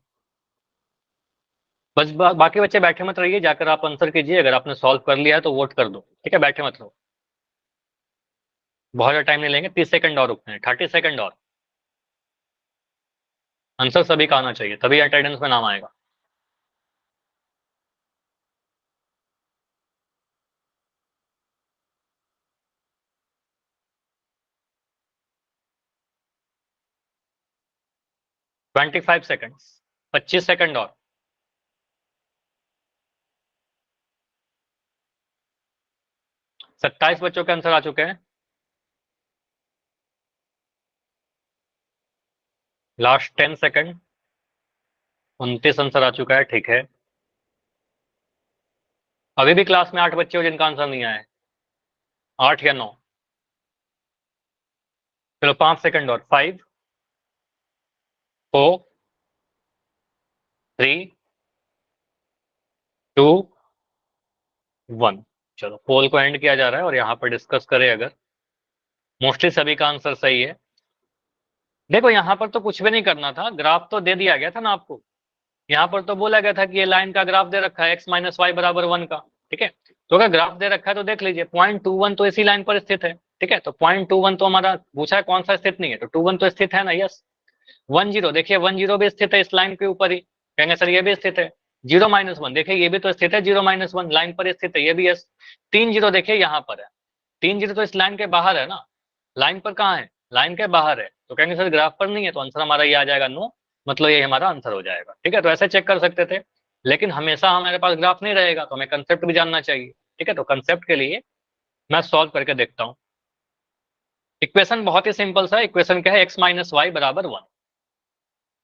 बस बाकी बच्चे बैठे मत रहिए, जाकर आप आंसर कीजिए, अगर आपने सॉल्व कर लिया है तो वोट कर दो। ठीक है, बैठे मत रहो, बहुत ज्यादा टाइम नहीं लेंगे, 30 सेकंड और रुकते हैं, 30 सेकंड और। आंसर सभी का आना चाहिए, तभी अटेंडेंस में नाम आएगा। ट्वेंटी 25 सेकंड और। 27 बच्चों के आंसर आ चुके हैं, लास्ट 10 सेकंड। 29 आंसर आ चुका है, ठीक है। अभी भी क्लास में 8 बच्चे हो जिनका आंसर नहीं आया है, 8 या 9। चलो 5 सेकंड और, 5 4 3 2 1। चलो पोल को एंड किया जा रहा है, और यहाँ पर डिस्कस करें अगर, मोस्टली सभी का आंसर सही है। देखो यहाँ पर तो कुछ भी नहीं करना था, ग्राफ तो दे दिया गया था ना आपको। यहाँ पर तो बोला गया था कि ये लाइन का ग्राफ दे रखा है x माइनस वाई बराबर 1 का, ठीक है। तो अगर ग्राफ दे रखा है तो देख लीजिए 0.21 तो इसी लाइन पर स्थित है, ठीक है। तो 0.21 तो हमारा पूछा है कौन सा स्थित नहीं है, तो 21 तो स्थित है ना, यस। 10 देखिए 10 भी स्थित है इस लाइन के ऊपर ही, कहेंगे सर ये भी स्थित है। 0-1 देखिए ये भी तो स्थित है, 0-1 लाइन पर स्थित है, ये भी यस। 30 देखिए यहाँ पर है, 30 तो इस लाइन के बाहर है ना, लाइन पर कहाँ है, लाइन के बाहर है, तो कहेंगे सर ग्राफ पर नहीं है, तो आंसर हमारा ये आ जाएगा नो, मतलब ये हमारा आंसर हो जाएगा, ठीक है। तो ऐसे चेक कर सकते थे, लेकिन हमेशा हमारे पास ग्राफ नहीं रहेगा, तो हमें कंसेप्ट भी जानना चाहिए, ठीक है। तो कंसेप्ट के लिए मैं सॉल्व करके देखता हूँ। इक्वेशन बहुत ही सिंपल सा, इक्वेशन क्या है, x माइनस वाई बराबर 1।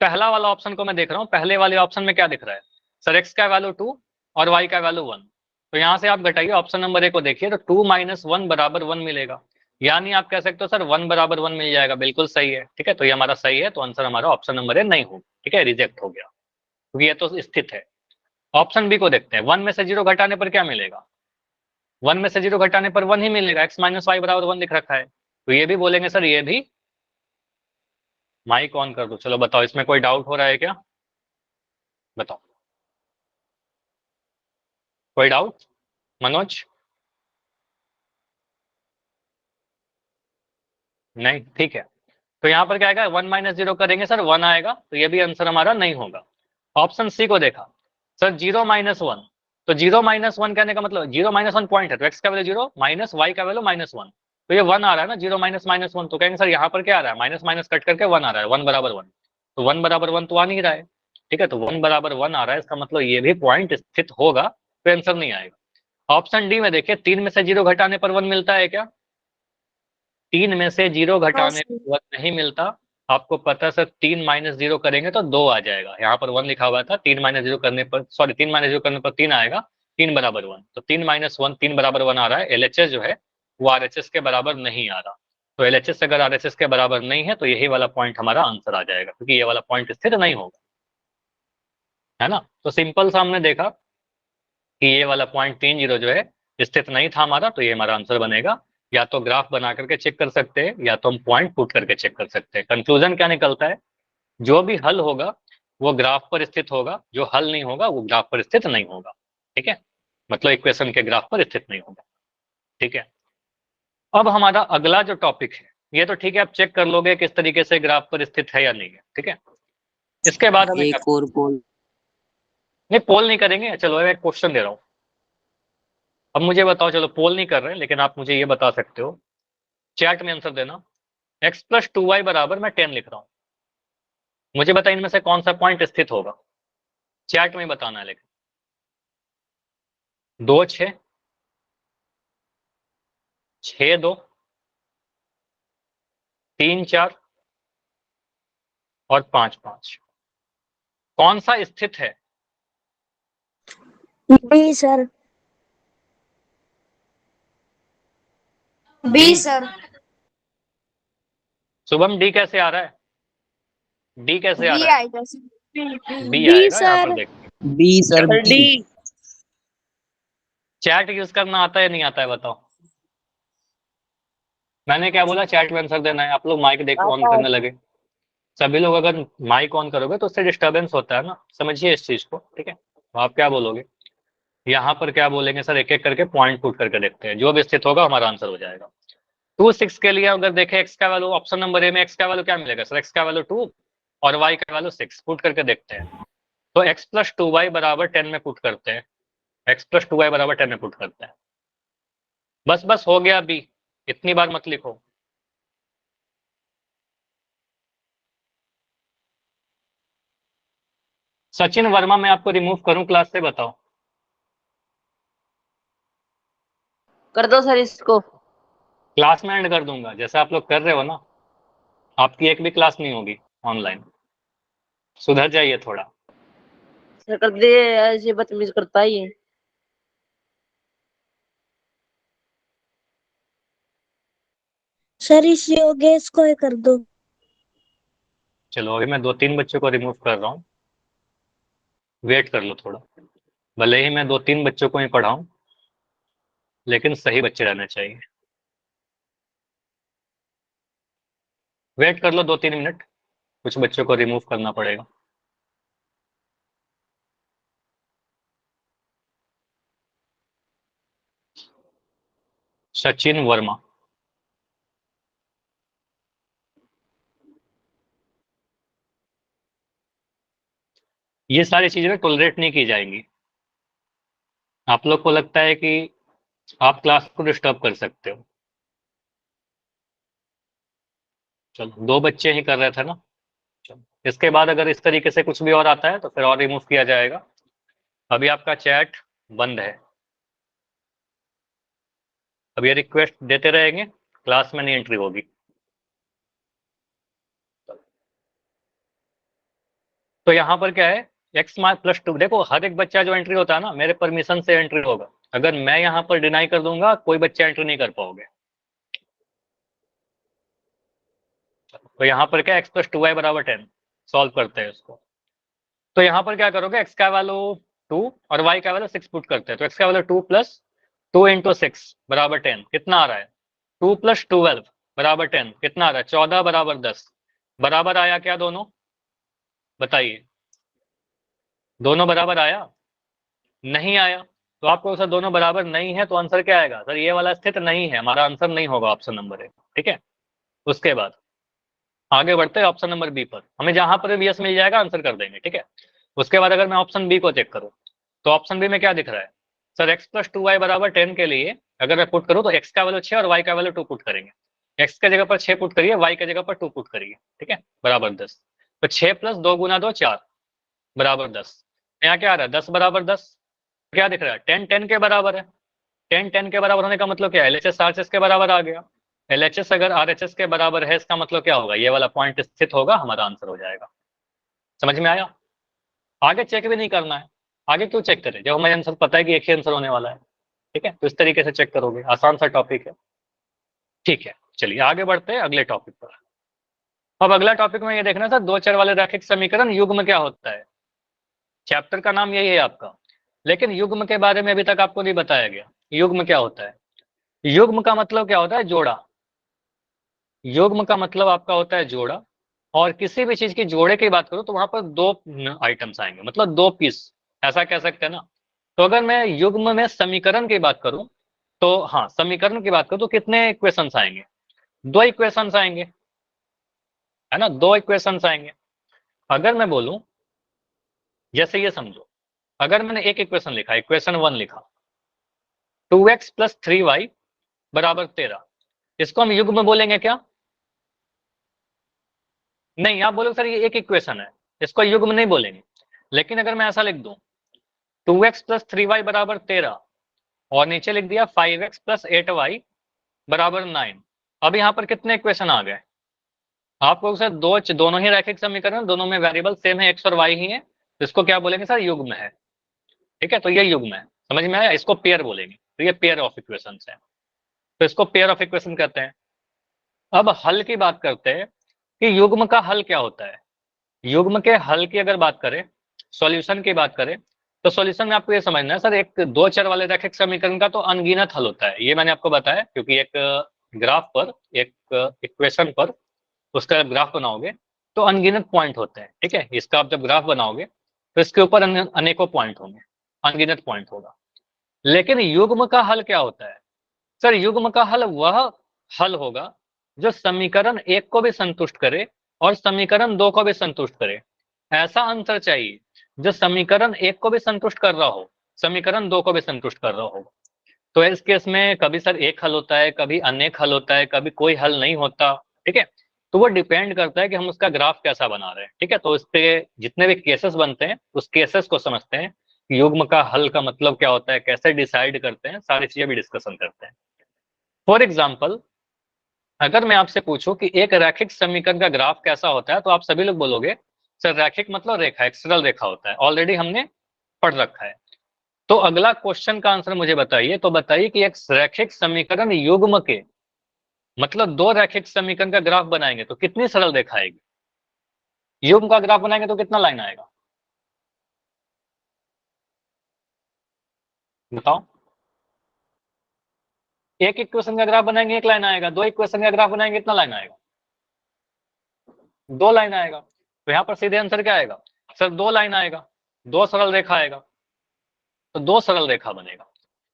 पहला वाला ऑप्शन को मैं देख रहा हूँ, पहले वाले ऑप्शन में क्या दिख रहा है सर, x का वैल्यू 2 और y का वैल्यू 1। तो यहाँ से आप घटाइए, ऑप्शन नंबर ए को देखिए, तो 2 माइनस 1 बराबर 1 मिलेगा, यानी आप कह सकते हो सर 1 बराबर 1 मिल जाएगा, बिल्कुल सही है, ठीक है। तो ये हमारा सही है, तो आंसर हमारा ऑप्शन नंबर ए नहीं हो, ठीक है, रिजेक्ट हो गया, क्योंकि ये तो स्थित है। ऑप्शन बी को देखते हैं, 1 में से 0 घटाने पर क्या मिलेगा, 1 में से 0 घटाने पर 1 ही मिलेगा, x माइनस वाई बराबर 1 लिख रखा है, तो ये भी बोलेंगे सर ये भी। माइक ऑन कर दो, चलो बताओ इसमें कोई डाउट हो रहा है क्या, बताओ कोई डाउट, मनोज? नहीं, ठीक है। तो यहाँ पर क्या आएगा, 1 माइनस 0 करेंगे सर 1 आएगा, तो ये भी आंसर हमारा नहीं होगा। ऑप्शन सी को देखा सर 0-1, तो 0-1 कहने का मतलब 0-1 पॉइंट है, तो x का वैल्यू 0 माइनस वाई का वैल्यू -1, तो ये 1 आ रहा है ना, 0-1, तो कहेंगे सर यहाँ पर क्या आ रहा है, माइनस माइनस कट करके 1 आ रहा है, 1 बराबर 1, तो 1 बराबर 1 तो आ नहीं रहा है, ठीक है। तो 1 बराबर 1 आ रहा है, इसका मतलब ये भी पॉइंट स्थित होगा, तो आंसर नहीं आएगा। ऑप्शन डी में देखिए, 3 में से 0 घटाने पर 1 मिलता है क्या, 3 में से 0 घटाने पर 1 नहीं मिलता। आपको पता है सर 3 माइनस 0 करेंगे तो 2 आ जाएगा, यहाँ पर 1 लिखा हुआ था, 3 माइनस 0 करने पर, सॉरी 3 माइनस 0 करने पर 3 आएगा, 3 बराबर 1, तो 3 माइनस 1 3 बराबर 1 आ रहा है। एलएचएस जो है वो आरएचएस के बराबर नहीं आ रहा, तो एलएचएस अगर आरएचएस के बराबर नहीं है तो यही वाला पॉइंट हमारा आंसर आ जाएगा, क्योंकि ये वाला पॉइंट स्थिर नहीं होगा, है ना। तो सिंपल सा हमने देखा कि ये वाला पॉइंट 30 जो है स्थित नहीं था हमारा, तो ये हमारा आंसर बनेगा। या तो ग्राफ बना करके चेक कर सकते हैं, या तो हम पॉइंट पुट करके चेक कर सकते हैं। कंक्लूजन क्या निकलता है, जो भी हल होगा वो ग्राफ पर स्थित होगा, जो हल नहीं होगा वो ग्राफ पर स्थित नहीं होगा, ठीक है, मतलब इक्वेशन के ग्राफ पर स्थित नहीं होगा, ठीक है। अब हमारा अगला जो टॉपिक है, ये तो ठीक है, आप चेक कर लोगे किस तरीके से ग्राफ पर स्थित है या नहीं है, ठीक है। इसके बाद हमें एक और पोल। नहीं, पोल नहीं करेंगे, चलो मैं एक क्वेश्चन दे रहा हूँ। अब मुझे बताओ, चलो पोल नहीं कर रहे, लेकिन आप मुझे ये बता सकते हो, चैट में आंसर देना। x प्लस 2y बराबर मैं 10 लिख रहा हूँ, मुझे बताइए इनमें से कौन सा पॉइंट स्थित होगा, चैट में बताना है, लेकिन 2 6 6 2 3 4 और 5 5, कौन सा स्थित है? B sir, B sir, Shubham D कैसे आ रहा है, डी कैसे आ बी रहा है? आएगा सर, डी बी आएगा, यहाँ पर सर, देखते बी सर, हैं। बी। चैट यूज करना आता है या नहीं आता है, बताओ। मैंने क्या बोला, चैट में आंसर देना है, आप लोग माइक देख ऑन करने लगे। सभी लोग अगर माइक ऑन करोगे तो उससे डिस्टरबेंस होता है ना, समझिए इस चीज को, ठीक है। तो आप क्या बोलोगे, यहाँ पर क्या बोलेंगे सर, एक एक करके पॉइंट पुट करके देखते हैं, जो भी स्थित होगा हमारा आंसर हो जाएगा। 2 6 के लिए अगर देखें, एक्स का वैल्यू ऑप्शन नंबर ए में एक्स का वैल्यू क्या मिलेगा सर, एक्स का वैल्यू 2 और वाई का वैल्यू 6, पुट करके देखते हैं। तो एक्स प्लस 2y बराबर 10 में पुट करते हैं, एक्स प्लस 2y बराबर 10 में पुट करते हैं। बस बस हो गया बी, इतनी बार मत लिखो। सचिन वर्मा मैं आपको रिमूव करूं क्लास से, बताओ। कर दो सर इसको। क्लास में एंड कर दूंगा, जैसे आप लोग कर रहे हो ना, आपकी एक भी क्लास नहीं होगी ऑनलाइन, सुधर जाइए थोड़ा। सर कर दे, ऐसे बदतमीज करता ही है। सर इस योगेश को ही कर दो। चलो अभी मैं 2-3 बच्चों को रिमूव कर रहा हूँ, वेट कर लो थोड़ा। भले ही मैं 2-3 बच्चों को ही पढ़ाऊं, लेकिन सही बच्चे रहने चाहिए। वेट कर लो 2-3 मिनट, कुछ बच्चों को रिमूव करना पड़ेगा। सचिन वर्मा, ये सारी चीजें टॉलरेट नहीं की जाएंगी। आप लोग को लगता है कि आप क्लास को डिस्टर्ब कर सकते हो। चलो 2 बच्चे ही कर रहे थे ना। चलो इसके बाद अगर इस तरीके से कुछ भी और आता है तो फिर और रिमूव किया जाएगा। अभी आपका चैट बंद है, अब ये रिक्वेस्ट देते रहेंगे, क्लास में नहीं एंट्री होगी। तो यहाँ पर क्या है, एक्स मार्क प्लस 2, देखो हर एक बच्चा जो एंट्री होता है ना मेरे परमिशन से एंट्री होगा। अगर मैं यहाँ पर डिनाई कर दूंगा कोई बच्चा एंट्री नहीं कर पाओगे। तो यहाँ पर क्या, एक्स प्लस 2y बराबर 10 सॉल्व करते हैं इसको। तो यहाँ पर क्या करोगे, एक्स का वैल्यू 2 और y का वैल्यू 6 पुट करते हैं। तो एक्स का वैल्यू 2 प्लस 2 इंटू 6 बराबर 10, कितना आ रहा है 2 प्लस 12 बराबर 10, कितना आ रहा है 14 बराबर 10। बराबर आया क्या दोनों, बताइए, दोनों बराबर आया, नहीं आया। तो आपको सर दोनों बराबर नहीं है तो आंसर क्या आएगा, सर ये वाला स्थित नहीं है, हमारा आंसर नहीं होगा ऑप्शन नंबर ए। ठीक है, उसके बाद आगे बढ़ते हैं ऑप्शन नंबर बी पर, हमें जहां पर भी यस मिल जाएगा आंसर कर देंगे। ठीक है, उसके बाद अगर मैं ऑप्शन बी को चेक करूं तो ऑप्शन बी में क्या दिख रहा है, सर एक्स प्लस 2y बराबर 10 के लिए अगर मैं पुट करूं तो एक्स का वैल्यू 6 और y का वैल्यू 2 पुट करेंगे। एक्स की जगह पर 6 पुट करिए, y की जगह पर 2 पुट करिए। ठीक है, बराबर 10। तो 6 प्लस 2 गुना 2 4 बराबर 10। यहाँ क्या आ रहा है 10 बराबर 10, क्या दिख रहा है 10 10 के बराबर है। 10 10 के बराबर होने का मतलब क्या है, एलएचएस आरएचएस के बराबर आ गया। एलएचएस अगर आरएचएस के बराबर है इसका मतलब क्या होगा, ये वाला पॉइंट स्थित होगा, हमारा आंसर हो जाएगा। समझ में आया, आगे चेक भी नहीं करना है। आगे क्यों चेक करें जब हमें आंसर पता है कि एक ही आंसर होने वाला है। ठीक है, तो इस तरीके से चेक करोगे, आसान सा टॉपिक है। ठीक है, चलिए आगे बढ़ते हैं अगले टॉपिक पर। अब अगला टॉपिक में ये देखना था, दो चर वाले रैखिक समीकरण युग्म क्या होता है। चैप्टर का नाम यही है आपका, लेकिन युग्म के बारे में अभी तक आपको नहीं बताया गया। युग्म क्या होता है, युग्म का मतलब क्या होता है, जोड़ा। युग्म का मतलब आपका होता है जोड़ा, और किसी भी चीज की जोड़े की बात करूं तो वहां पर दो आइटम्स आएंगे, मतलब दो पीस, ऐसा कह सकते हैं ना। तो अगर मैं युग्म में समीकरण की बात करूं तो हाँ, समीकरण की बात करूं तो कितने इक्वेशंस आएंगे, दो इक्वेशंस आएंगे, है ना, दो इक्वेशंस आएंगे। अगर मैं बोलूं, जैसे ये समझो, अगर मैंने एक इक्वेशन लिखा, इक्वेशन 1 लिखा, 2x प्लस 3y बराबर 13, इसको हम युग्म बोलेंगे क्या, नहीं। आप बोलोगे सर ये एक इक्वेशन है, इसको युग्म नहीं बोलेंगे। लेकिन अगर मैं ऐसा लिख दूं 2x प्लस 3y बराबर 13 और नीचे लिख दिया 5x प्लस 8y बराबर 9, अब यहाँ पर कितने इक्वेशन आ गए, आपको सर दोनों ही रैखिक समीकरण, दोनों में वेरिएबल सेम है, x और y ही है, तो इसको क्या बोलेंगे सर, युग्म है। ठीक है, तो ये युग्म है, समझ में आया, इसको पेयर बोलेंगे। तो ये पेयर ऑफ इक्वेशन है, तो इसको पेयर ऑफ इक्वेशन कहते हैं। अब हल की बात करते हैं कि युग्म का हल क्या होता है। युग्म के हल की अगर बात करें, सॉल्यूशन की बात करें, तो सॉल्यूशन में आपको ये समझना है, सर एक दो चर वाले रैखिक समीकरण का तो अनगिनत हल होता है, ये मैंने आपको बताया, क्योंकि एक ग्राफ पर, एक इक्वेशन पर उसका ग्राफ बनाओगे तो अनगिनत पॉइंट होते हैं। ठीक है, इसका आप जब ग्राफ बनाओगे तो इसके ऊपर अनेकों पॉइंट होंगे, अनगिनत पॉइंट होगा। लेकिन युग्म का हल क्या होता है, सर युग्म का हल वह हल होगा जो समीकरण एक को भी संतुष्ट करे और समीकरण दो को भी संतुष्ट करे। ऐसा आंसर चाहिए जो समीकरण एक को भी संतुष्ट कर रहा हो, समीकरण दो को भी संतुष्ट कर रहा हो। तो इस केस में कभी सर एक हल होता है, कभी अनेक हल होता है, कभी कोई हल नहीं होता। ठीक है, तो वो डिपेंड करता है कि हम उसका ग्राफ कैसा बना रहे हैं। ठीक है, तो इस पे जितने भी केसेस बनते हैं उस केसेस को समझते हैं, युग्म का हल का मतलब क्या होता है, कैसे डिसाइड करते हैं, सारी चीजें भी डिस्कशन करते हैं। फॉर एग्जाम्पल, अगर मैं आपसे पूछूं कि एक रैखिक समीकरण का ग्राफ कैसा होता है, तो आप सभी लोग बोलोगे सर रैखिक मतलब रेखा, एक सरल रेखा होता है, ऑलरेडी हमने पढ़ रखा है। तो अगला क्वेश्चन का आंसर मुझे बताइए, तो बताइए कि एक रैखिक समीकरण युग्म के, मतलब दो रैखिक समीकरण का ग्राफ बनाएंगे तो कितनी सरल रेखा आएगी, युग्म का ग्राफ बनाएंगे तो कितना लाइन आएगा, बताओ। एक इक्वेशन का ग्राफ बनाएंगे एक लाइन आएगा, दो इक्वेशन का ग्राफ बनाएंगे कितना लाइन आएगा, 2 लाइन आएगा। तो यहाँ पर सीधे आंसर क्या आएगा सर, 2 लाइन आएगा, 2 सरल रेखा आएगा, तो 2 सरल रेखा बनेगा।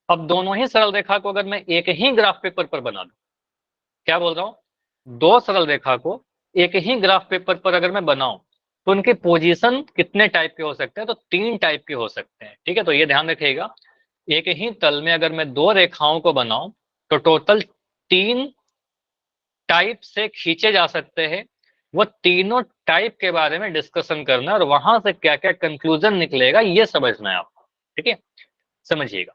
अब दोनों ही सरल रेखा को अगर मैं एक ही ग्राफ पेपर पर बना दूं, क्या बोल रहा हूं, 2 सरल रेखा को एक ही ग्राफ पेपर पर अगर मैं बनाऊं तो उनके पोजीशन कितने टाइप के हो सकते हैं, तो 3 टाइप के हो सकते हैं। ठीक है, तो ये ध्यान रखिएगा, एक ही तल में अगर मैं 2 रेखाओं को बनाऊं तो टोटल 3 टाइप से खींचे जा सकते हैं। वो तीनों टाइप के बारे में डिस्कशन करना है और वहां से क्या क्या कंक्लूजन निकलेगा ये समझना है आपको। ठीक है, समझिएगा।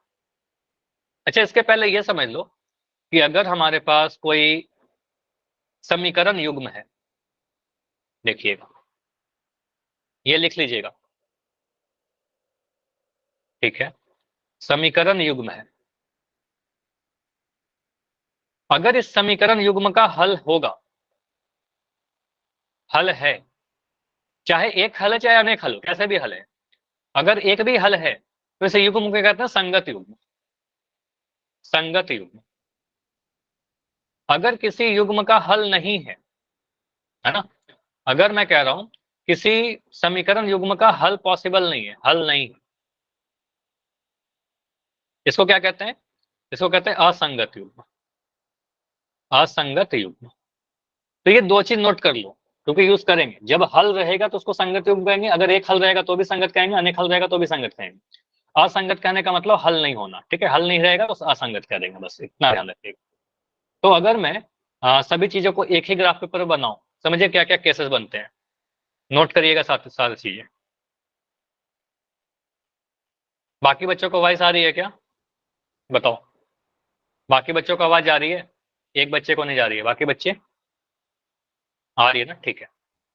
अच्छा, इसके पहले ये समझ लो कि अगर हमारे पास कोई समीकरण युग्म है, देखिएगा, ये लिख लीजिएगा। ठीक है, समीकरण युग्म है। अगर इस समीकरण युग्म का हल होगा, हल है, चाहे एक हल है चाहे अनेक हल हो, कैसे भी हल है, अगर एक भी हल है तो इसे युग्म को कहते हैं संगत युग्म। संगत युग्म। अगर किसी युग्म का हल नहीं है ना, अगर मैं कह रहा हूं किसी समीकरण युग्म का हल पॉसिबल नहीं है, हल नहीं, इसको क्या कहते हैं, इसको कहते हैं असंगत युग्म। असंगत युग्म। तो ये 2 चीज नोट कर लो, क्योंकि यूज करेंगे। जब हल रहेगा तो उसको संगत युग्म कहेंगे, अगर एक हल रहेगा तो भी संगत कहेंगे, अनेक हल रहेगा तो भी संगत कहेंगे। असंगत कहने का मतलब हल नहीं होना। ठीक है, हल नहीं रहेगा तो असंगत कह देंगे, बस इतना ध्यान रखिएगा। तो अगर मैं सभी चीजों को एक ही ग्राफ पेपर पर बनाऊं, समझिए क्या क्या केसेस बनते हैं, नोट करिएगा सारी चीजें। बाकी बच्चों को आवाज आ रही है क्या, बताओ। बाकी बच्चों को आवाज आ रही है, एक बच्चे को नहीं जा रही है, बाकी बच्चे आ रही है ना, ठीक है।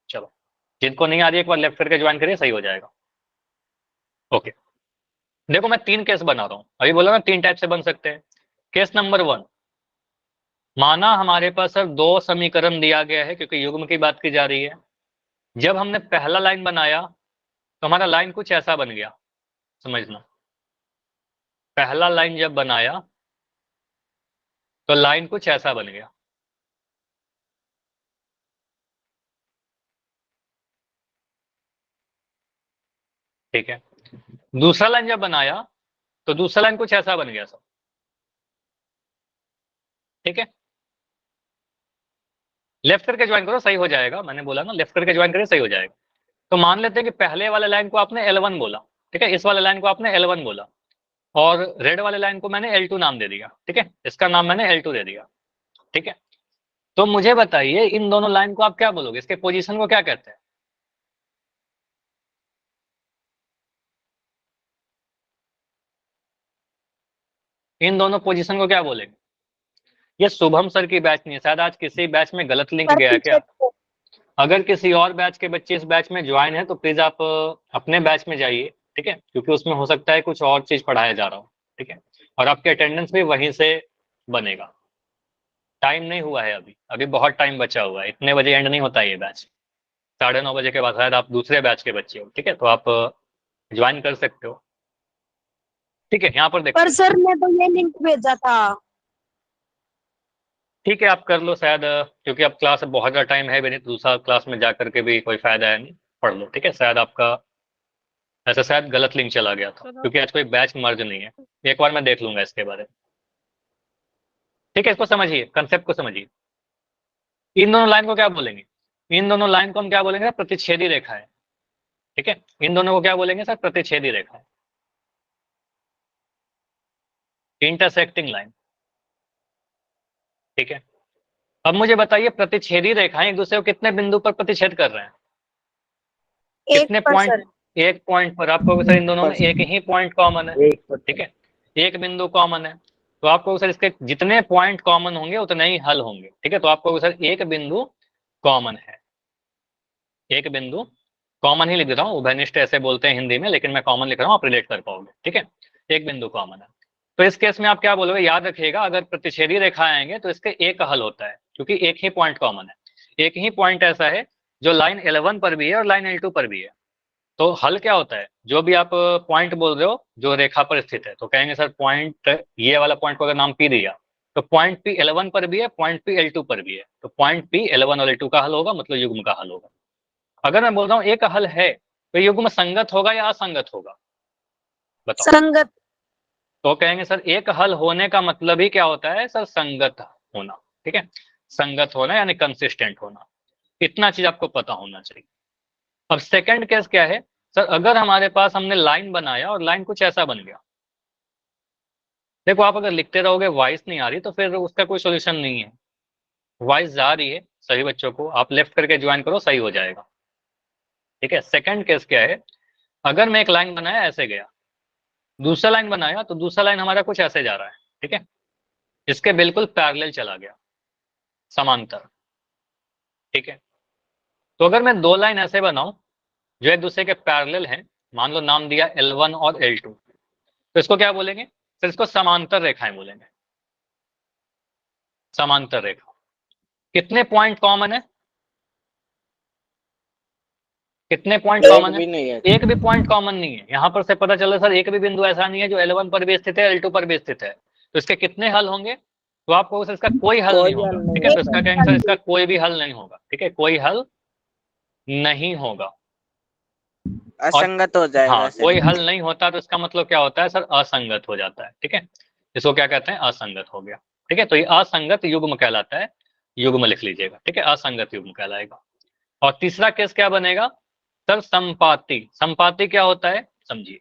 चलो, जिनको नहीं आ रही है एक बार लेफ्ट करके ज्वाइन करिए, सही हो जाएगा। ओके, देखो मैं 3 केस बना रहा हूं, अभी बोला ना 3 टाइप से बन सकते हैं। केस नंबर 1, माना हमारे पास सर 2 समीकरण दिया गया है, क्योंकि युग्म की बात की जा रही है। जब हमने पहला लाइन बनाया तो हमारा लाइन कुछ ऐसा बन गया, समझना। पहला लाइन जब बनाया तो लाइन कुछ ऐसा बन गया। ठीक है, दूसरा लाइन जब बनाया तो दूसरा लाइन कुछ ऐसा बन गया सब। ठीक है, लेफ्ट करके ज्वाइन करो, सही हो जाएगा, मैंने बोला ना लेफ्ट करके ज्वाइन करिए, सही हो जाएगा। तो मान लेते हैं कि पहले वाले लाइन को आपने L1 बोला, ठीक है, इस वाले लाइन को आपने L1 बोला, और रेड वाले लाइन को मैंने L2 नाम दे दिया। ठीक है, इसका नाम मैंने L2 दे दिया। ठीक है, तो मुझे बताइए इन दोनों लाइन को आप क्या बोलोगे, इसके पोजीशन को क्या कहते हैं। इन दोनों पोजीशन को क्या बोलेंगे। ये शुभम सर की बैच नहीं है, शायद आज किसी बैच में गलत लिंक गया है क्या। अगर किसी और बैच के बच्चे इस बैच में ज्वाइन है तो प्लीज आप अपने बैच में जाइए। ठीक है, क्योंकि उसमें हो सकता है कुछ और चीज पढ़ाया जा रहा हो। ठीक है, और आपके अटेंडेंस भी वहीं से बनेगा। टाइम नहीं हुआ है अभी, अभी बहुत टाइम बचा हुआ है, इतने बजे एंड नहीं होता है ये बैच, 9:30 बजे के बाद। शायद आप दूसरे बैच के बच्चे हो, ठीक है, तो आप ज्वाइन कर सकते हो। ठीक है, यहाँ पर देखो, पर सर ने तो ये लिंक भेजा था। ठीक है आप कर लो शायद, क्योंकि अब क्लास बहुत ज़्यादा टाइम है भी नहीं, तो दूसरा क्लास में जा करके भी कोई फायदा है नहीं, पढ़ लो। ठीक है, शायद आपका ऐसा शायद गलत लिंक चला गया था, क्योंकि आज कोई बैच मर्ज नहीं है। एक बार मैं देख लूंगा इसके बारे में। ठीक है, इसको समझिए, कंसेप्ट को समझिए। इन दोनों लाइन को क्या बोलेंगे, इन दोनों लाइन को हम क्या बोलेंगे, प्रतिच्छेदी रेखा है। ठीक है, इन दोनों को क्या बोलेंगे सर, प्रतिच्छेदी रेखा है, इंटरसेक्टिंग लाइन। ठीक है, अब मुझे बताइए प्रतिच्छेदी रेखाएं एक दूसरे को कितने बिंदु पर प्रतिच्छेद कर रहे हैं, कितने पॉइंट, एक पॉइंट पर। आपको सर इन दोनों में एक ही पॉइंट कॉमन है। ठीक है, एक बिंदु कॉमन है, तो आपको सर इसके जितने पॉइंट कॉमन होंगे उतने ही हल होंगे। ठीक है, तो आपको सर एक बिंदु कॉमन है, एक बिंदु कॉमन ही लिख देता हूँ, उभयनिष्ठ ऐसे बोलते हैं हिंदी में, लेकिन मैं कॉमन लिख रहा हूँ, आप रिलेट कर पाओगे। ठीक है, एक बिंदु कॉमन है। तो इस केस में आप क्या बोलोगे, याद रखिएगा, अगर प्रतिच्छेदी रेखा आएंगे तो इसके एक हल होता है, क्योंकि एक ही पॉइंट कॉमन है। एक ही पॉइंट ऐसा है जो लाइन L1 पर भी है और लाइन L2 पर भी है। तो हल क्या होता है, जो भी आप पॉइंट बोल रहे हो जो रेखा पर स्थित है, तो कहेंगे सर पॉइंट, ये वाला पॉइंट को अगर नाम P दिया तो पॉइंट P L1 पर भी है, पॉइंट P L2 पर भी है, तो पॉइंट P L1 और L2 का हल होगा, मतलब युग्म का हल होगा। अगर मैं बोल रहा हूँ एक हल है तो युग्म संगत होगा या असंगत होगा, बताओ। संगत। तो कहेंगे सर एक हल होने का मतलब ही क्या होता है सर, संगत होना, ठीक है, संगत होना यानी कंसिस्टेंट होना, इतना चीज आपको पता होना चाहिए। अब सेकंड केस क्या है सर, अगर हमारे पास हमने लाइन बनाया और लाइन कुछ ऐसा बन गया, देखो आप अगर लिखते रहोगे वॉइस नहीं आ रही तो फिर उसका कोई सोल्यूशन नहीं है, वॉइस जा रही है, सभी बच्चों को आप लेफ्ट करके ज्वाइन करो, सही हो जाएगा, ठीक है। सेकंड केस क्या है, अगर मैं एक लाइन बनाया ऐसे गया, दूसरा लाइन बनाया तो दूसरा लाइन हमारा कुछ ऐसे जा रहा है, ठीक है, इसके बिल्कुल पैरेलल चला गया, समांतर, ठीक है। तो अगर मैं दो लाइन ऐसे बनाऊं जो एक दूसरे के पैरेलल हैं, मान लो नाम दिया L1 और L2, तो इसको क्या बोलेंगे सर, इसको समांतर रेखाएं बोलेंगे, समांतर रेखा। कितने पॉइंट कॉमन है, कितने पॉइंट एक कॉमन है, भी नहीं है। एक भी पॉइंट कॉमन नहीं है। यहां पर से पता चला सर एक भी बिंदु ऐसा नहीं है जो L1 पर भी स्थित है, L2 पर भी स्थित है, तो इसके कितने हल होंगे, तो आपको सर इसका कोई हल कोई नहीं होगा, हल नहीं ठीक है, है तो इसका सर। कहेंगे सर इसका कोई भी हल नहीं होगा, ठीक है, कोई हल नहीं होगा। और असंगत हो हाँ, जाएगा कोई सर। हल नहीं होता तो इसका मतलब क्या होता है सर, असंगत हो जाता है, ठीक है, इसको क्या कहते हैं, असंगत हो गया, ठीक है। तो ये असंगत युग्म कहलाता है, युग्म लिख लीजिएगा, ठीक है, असंगत युग्म कहलाएगा। और तीसरा केस क्या बनेगा सर, संपाती। संपाती क्या होता है समझिए,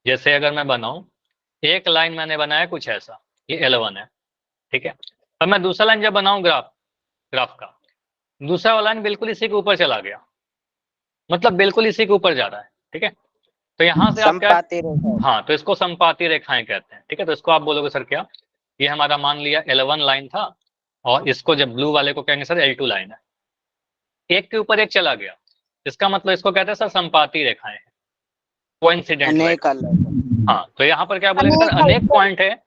जैसे अगर मैं बनाऊं एक लाइन मैंने बनाया कुछ ऐसा, ये L1 है, ठीक है, अब मैं दूसरा लाइन जब बनाऊं ग्राफ, ग्राफ का दूसरा वाला लाइन बिल्कुल इसी के ऊपर चला गया, मतलब बिल्कुल इसी के ऊपर जा रहा है, ठीक है, तो यहां से आप क्या, संपाती रेखा। हाँ, तो इसको संपाती रेखाएं कहते हैं, ठीक है। तो इसको आप बोलोगे सर क्या, ये हमारा मान लिया L1 लाइन था और इसको जब ब्लू वाले को कहेंगे सर L2 लाइन है, एक के ऊपर एक चला गया, इसका मतलब इसको कहते हैं सर संपाती रेखाएं, कोइंसिडेंट अनेक रेखा। अलग। हाँ, तो यहाँ पर क्या बोलेंगे सर, अनेक पॉइंट है,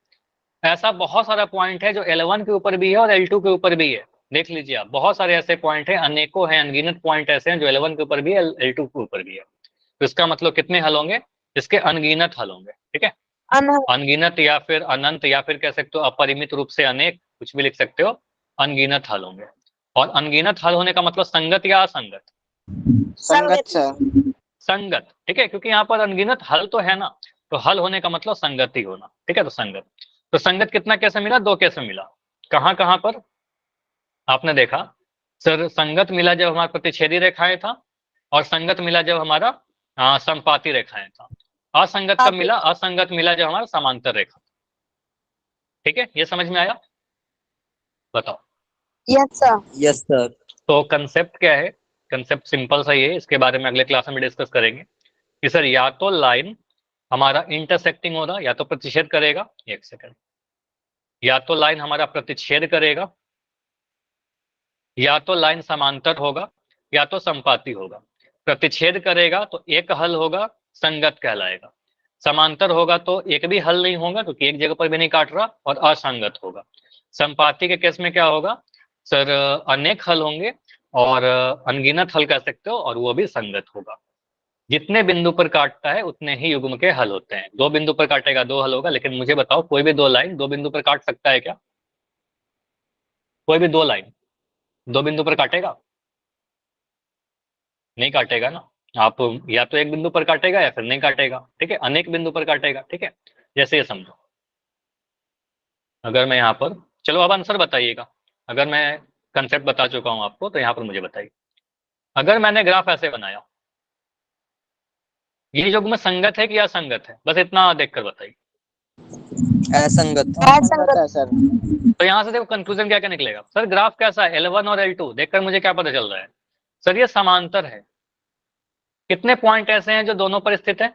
ऐसा बहुत सारा पॉइंट है जो L1 के ऊपर भी है और L2 के ऊपर भी है, देख लीजिए आप, बहुत सारे ऐसे पॉइंट है, अनेकों हैं, अनगिनत पॉइंट ऐसे हैं जो L1 के ऊपर भी है, L2 के ऊपर भी है, तो इसका मतलब कितने हल होंगे, इसके अनगिनत हल होंगे, ठीक है, अनगिनत या फिर अनंत या फिर कह सकते हो अपरिमित रूप से अनेक, कुछ भी लिख सकते हो, अनगिनत हल होंगे। और अनगिनत हल होने का मतलब संगत या असंगत, संगत सर। संगत, ठीक है, क्योंकि यहाँ पर अनगिनत हल तो है ना, तो हल होने का मतलब संगत ही होना, ठीक है, तो संगत। तो संगत कितना कैसे मिला, दो कैसे मिला, कहां कहां पर आपने देखा सर, संगत मिला जब हमारा प्रतिच्छेदी रेखाएं था, और संगत मिला जब हमारा संपाती रेखाएं था। असंगत कब मिला, असंगत मिला जब हमारा समांतर रेखा, ठीक है, ये समझ में आया, बताओ। Yes sir. Yes sir. तो कंसेप्ट क्या है, कंसेप्ट सिंपल सा ही है, इसके बारे में अगले क्लास में डिस्कस करेंगे कि सर या तो लाइन हमारा इंटरसेक्टिंग होगा या तो प्रतिच्छेद करेगा, एक सेकंड, या तो लाइन हमारा प्रतिच्छेद करेगा, या तो लाइन समांतर होगा, या तो संपाती होगा। प्रतिच्छेद करेगा तो एक हल होगा, संगत कहलाएगा। समांतर होगा तो एक भी हल नहीं होगा क्योंकि एक जगह पर भी नहीं काट रहा, और असंगत होगा। संपाती के केस में क्या होगा सर, अनेक हल होंगे और अनगिनत हल कह सकते हो, और वो भी संगत होगा। जितने बिंदु पर काटता है उतने ही युग्म के हल होते हैं, दो बिंदु पर काटेगा दो हल होगा, लेकिन मुझे बताओ कोई भी दो लाइन दो बिंदु पर काट सकता है क्या, कोई भी दो लाइन दो बिंदु पर काटेगा, नहीं काटेगा ना। आप या तो एक बिंदु पर काटेगा या फिर नहीं काटेगा, ठीक है, अनेक बिंदु पर काटेगा, ठीक है। जैसे ये समझो, अगर मैं यहाँ पर, चलो अब आंसर बताइएगा, अगर मैं कंसेप्ट बता चुका हूँ आपको तो यहाँ पर मुझे बताइए, अगर मैंने ग्राफ ऐसे बनाया, ये युग्म संगत है कि असंगत है, बस इतना देखकर बताइए। असंगत। असंगत है सर। तो यहाँ से देखो कंक्लूजन क्या क्या निकलेगा सर, ग्राफ कैसा है, L1 और L2 देखकर मुझे क्या पता चल रहा है सर, ये समांतर है। कितने पॉइंट ऐसे हैं जो दोनों पर स्थित है,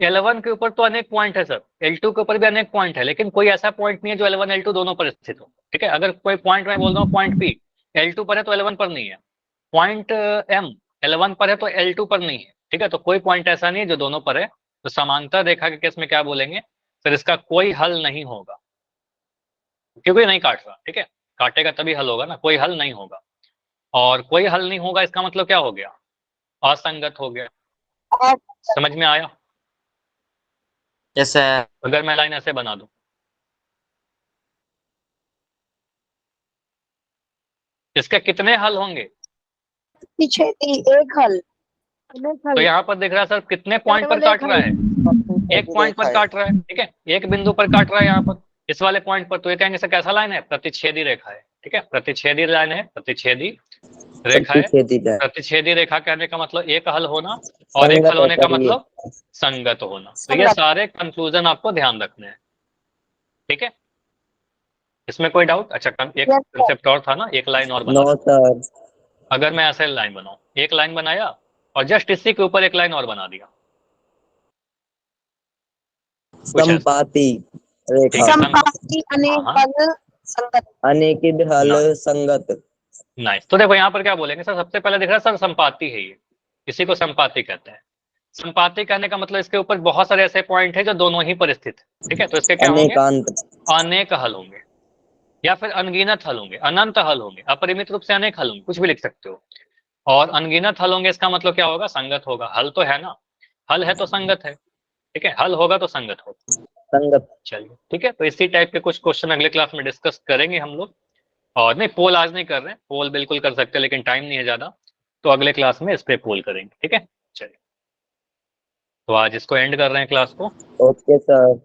L1 के ऊपर तो अनेक पॉइंट है सर, L2 के ऊपर भी अनेक पॉइंट है, लेकिन कोई ऐसा पॉइंट नहीं है जो L1 L2 दोनों पर स्थित हो, ठीक है। अगर कोई पॉइंट मैं बोल रहा हूँ पॉइंट P L2 पर है तो L1 पर नहीं है, पॉइंट M L1 पर है तो L2 पर नहीं है, ठीक है, तो कोई पॉइंट ऐसा नहीं है जो दोनों पर है। तो समांतर रेखा के केस में क्या बोलेंगे सर, इसका कोई हल नहीं होगा, क्योंकि नहीं काट रहा, ठीक है, काटेगा तभी हल होगा ना, कोई हल नहीं होगा। और कोई हल नहीं होगा इसका मतलब क्या हो गया, असंगत हो गया। समझ में आया, यस सर। अगर मैं लाइन ऐसे बना दूं, इसके कितने हल होंगे? पीछे एक हल। तो यहाँ पर दिख रहा है सर कितने पॉइंट पर काट रहा है? एक पॉइंट पर काट रहा है, ठीक है, एक बिंदु पर काट रहा है यहाँ पर, इस वाले पॉइंट पर। तो ये कहेंगे सर कैसा लाइन है? प्रतिच्छेदी रेखा है, ठीक है, प्रतिच्छेदी लाइन है, प्रतिच्छेदी रेखा है। प्रतिच्छेदी रेखा कहने का मतलब एक हल होना, और एक हल होने का मतलब संगत होना। तो ये सारे कंक्लूजन आपको ध्यान रखने हैं, ठीक है। इसमें कोई डाउट? अच्छा, एक कंसेप्ट और था ना, एक लाइन और बना। अगर मैं ऐसे लाइन बनाऊं, एक लाइन बनाया और जस्ट इसी के ऊपर एक लाइन और बना दिया, संपाति रेखा, संपाति अनेक हल संगत, अनेकित हल संगत। नाइस। तो देखो यहाँ पर क्या बोलेंगे सर, सबसे पहले दिख रहा है सर संपाति है ये, इसी को संपाति कहते हैं। संपाति कहने का मतलब इसके ऊपर बहुत सारे ऐसे पॉइंट है जो दोनों ही पर स्थित है, ठीक है। तो इसके क्या होंगे? अनेक हल होंगे, या फिर अनगिनत हल होंगे, अनंत हल होंगे, अपरिमित रूप से अनेक हल होंगे, कुछ भी लिख सकते हो। और अनगिनत हल होंगे, इसका मतलब क्या होगा? संगत होगा। हल तो है ना, हल है तो संगत है, ठीक है, हल होगा तो संगत होगा, संगत। चलिए ठीक है। तो इसी टाइप के कुछ क्वेश्चन अगले क्लास में डिस्कस करेंगे हम लोग। और नहीं, पोल आज नहीं कर रहे हैं, पोल बिल्कुल कर सकते हैं लेकिन टाइम नहीं है ज्यादा, तो अगले क्लास में इस पे पोल करेंगे, ठीक है। चलिए, तो आज इसको एंड कर रहे हैं क्लास को। Okay sir.